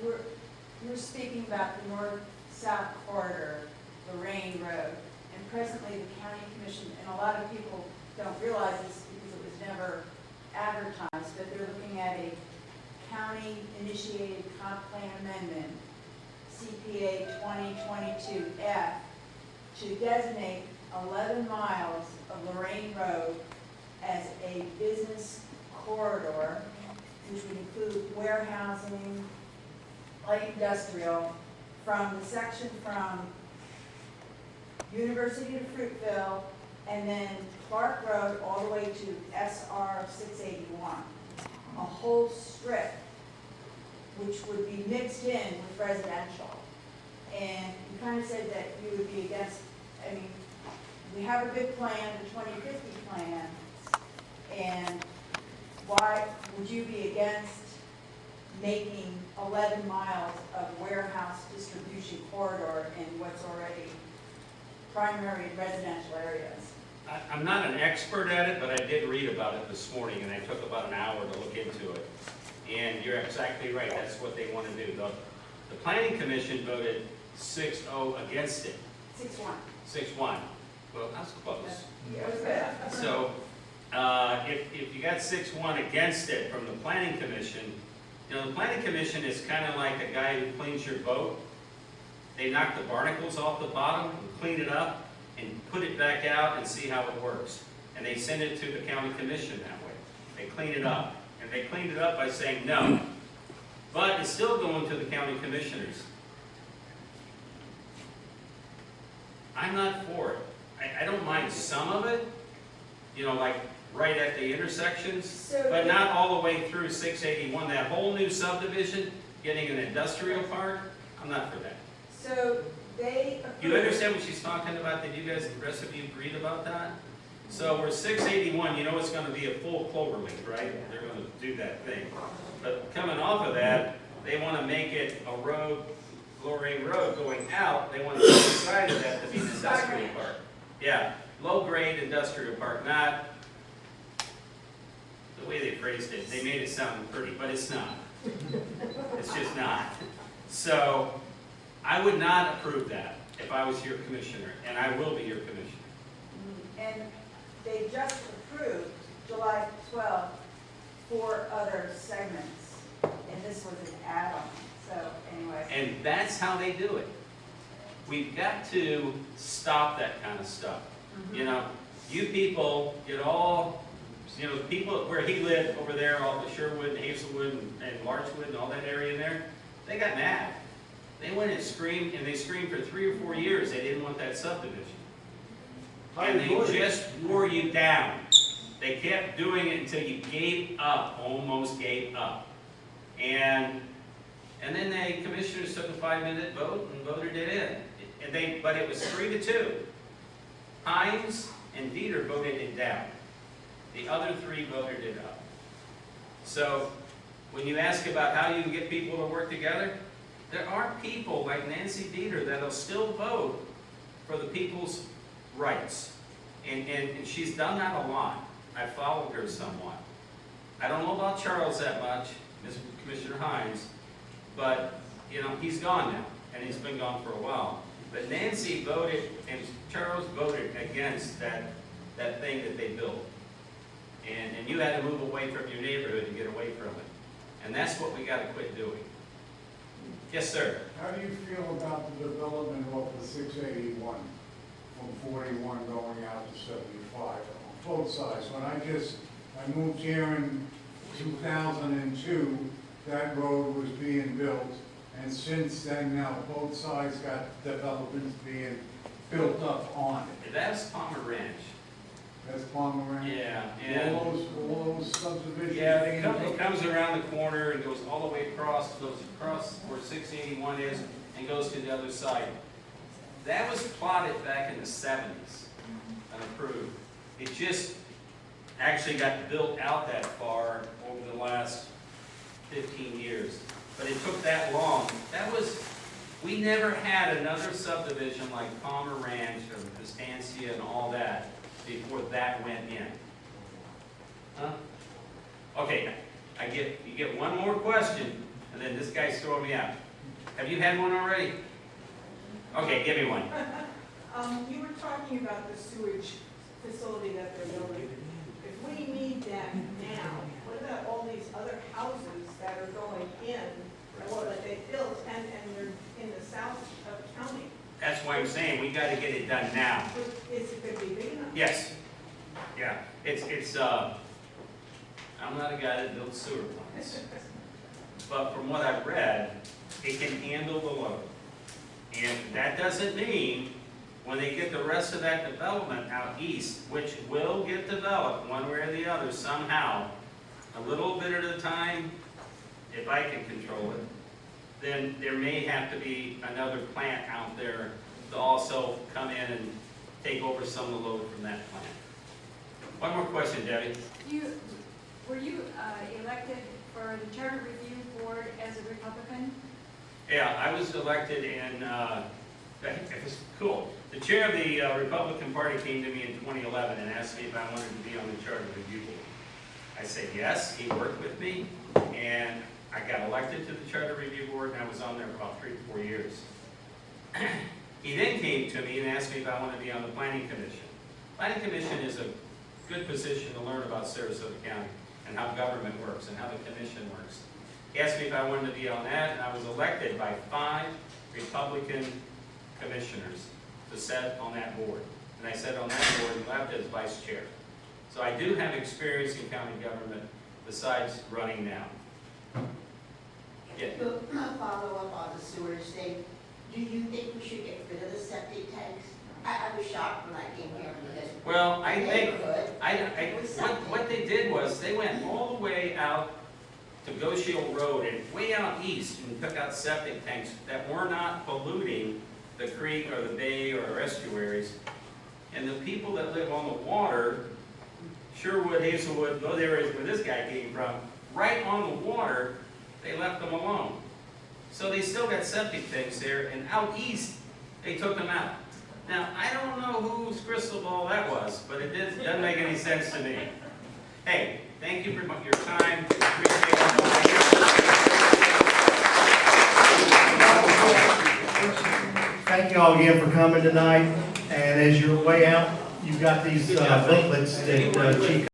we're speaking about the north-south corridor, Lorraine Road, and presently the county commission, and a lot of people don't realize this because it was never advertised, but they're looking at a county-initiated comp plan amendment, CPA 2022F, to designate 11 miles of Lorraine Road as a business corridor, which would include warehousing, light industrial, from the section from University to Fruitville, and then Clark Road all the way to SR 681. A whole strip, which would be mixed in with residential. And you kind of said that you would be against, I mean, we have a big plan, the 2050 plan, and why would you be against making 11 miles of warehouse distribution corridor in what's already primary residential areas? I'm not an expert at it, but I did read about it this morning, and I took about an hour to look into it. And you're exactly right, that's what they want to do. The Planning Commission voted 6-0 against it. 6-1. 6-1. Well, that's close. Yeah, it was good. So, if you got 6-1 against it from the Planning Commission, you know, the Planning Commission is kind of like a guy who cleans your boat. They knock the barnacles off the bottom and clean it up and put it back out and see how it works. And they send it to the county commission that way. They clean it up. And they cleaned it up by saying no. But it's still going to the county commissioners. I'm not for it. I don't mind some of it, you know, like right at the intersections, but not all the way through 681. That whole new subdivision, getting an industrial park, I'm not for that. So they You understand what she's talking about? Did you guys, the rest of you, agreed about that? So we're 681, you know it's going to be a full clover leaf, right? They're going to do that thing. But coming off of that, they want to make it a road, Lorraine Road going out. They want to decide that to be an industrial park. Yeah, low-grade industrial park, not the way they phrased it. They made it sound pretty, but it's not. It's just not. So I would not approve that if I was your commissioner, and I will be your commissioner. And they just approved July 12th 4 other segments, and this was an add-on. So anyway. And that's how they do it. We've got to stop that kind of stuff. You know, you people get all, you know, the people where he lived over there, all the Sherwood and Hazelwood and Larchwood and all that area in there, they got mad. They went and screamed, and they screamed for 3 or 4 years they didn't want that subdivision. And they just wore you down. They kept doing it until you gave up, almost gave up. And then the commissioners took a 5-minute vote and voted it in. But it was 3-2. Hines and Dieter voted it down. The other 3 voted it up. So when you ask about how you can get people to work together, there are people like Nancy Dieter that'll still vote for the people's rights. And she's done that a lot. I followed her somewhat. I don't know about Charles that much, Mr. Commissioner Hines, but, you know, he's gone now, and he's been gone for a while. But Nancy voted, and Charles voted against that thing that they built. And you had to move away from your neighborhood to get away from it. And that's what we gotta quit doing. Yes, sir. How do you feel about the development of the 681 from 41 going out to 75 on both sides? When I moved here in 2002, that road was being built, and since then now both sides got developments being built up on it. That's Palmer Ranch. That's Palmer Ranch? Yeah, and All those subdivisions? yeah, it comes around the corner and goes all the way across, goes across where 681 is, and goes to the other side. That was plotted back in the 70s and approved. It just actually got built out that far over the last 15 years. But it took that long. We never had another subdivision like Palmer Ranch or Estancia and all that before that went in. Huh? Okay, you get one more question, and then this guy's throwing me out. Have you had one already? Okay, give me one. You were talking about the sewage facility that they're building. If we need that now, what about all these other houses that are going in, or that they built, and they're in the south of county? That's why I'm saying we gotta get it done now. Is it gonna be big enough? Yes. Yeah, I'm not a guy that builds sewer plants. But from what I've read, it can handle the load. And that doesn't mean when they get the rest of that development out east, which will get developed one way or the other somehow, a little bit at a time, if I can control it, then there may have to be another plant out there to also come in and take over some of the load from that plant. One more question, Debbie. Were you elected for the Charter Review Board as a Republican? Yeah, I was elected in, it was cool. The chair of the Republican Party came to me in 2011 and asked me if I wanted to be on the Charter Review Board. I said yes, he worked with me, and I got elected to the Charter Review Board, and I was on there for about 3 to 4 years. He then came to me and asked me if I wanted to be on the Planning Commission. Planning Commission is a good position to learn about Sarasota County and how government works and how the commission works. He asked me if I wanted to be on that, and I was elected by 5 Republican commissioners to sit on that board. And I sat on that board and left as vice chair. So I do have experience in county government besides running now. Yeah. To follow up on the sewage thing, do you think we should get rid of the septic tanks? I was shocked when I came here because. Well, I think, what they did was, they went all the way out to Goshiel Road and way out east and took out septic tanks that were not polluting the creek or the bay or estuaries. And the people that live on the water, Sherwood, Hazelwood, those areas where this guy came from, right on the water, they left them alone. So they still got septic tanks there, and out east, they took them out. Now, I don't know whose crystal ball that was, but it doesn't make any sense to me. Hey, thank you for your time. Appreciate it. Thank you all again for coming tonight, and as you're way out, you've got these booklets that Chief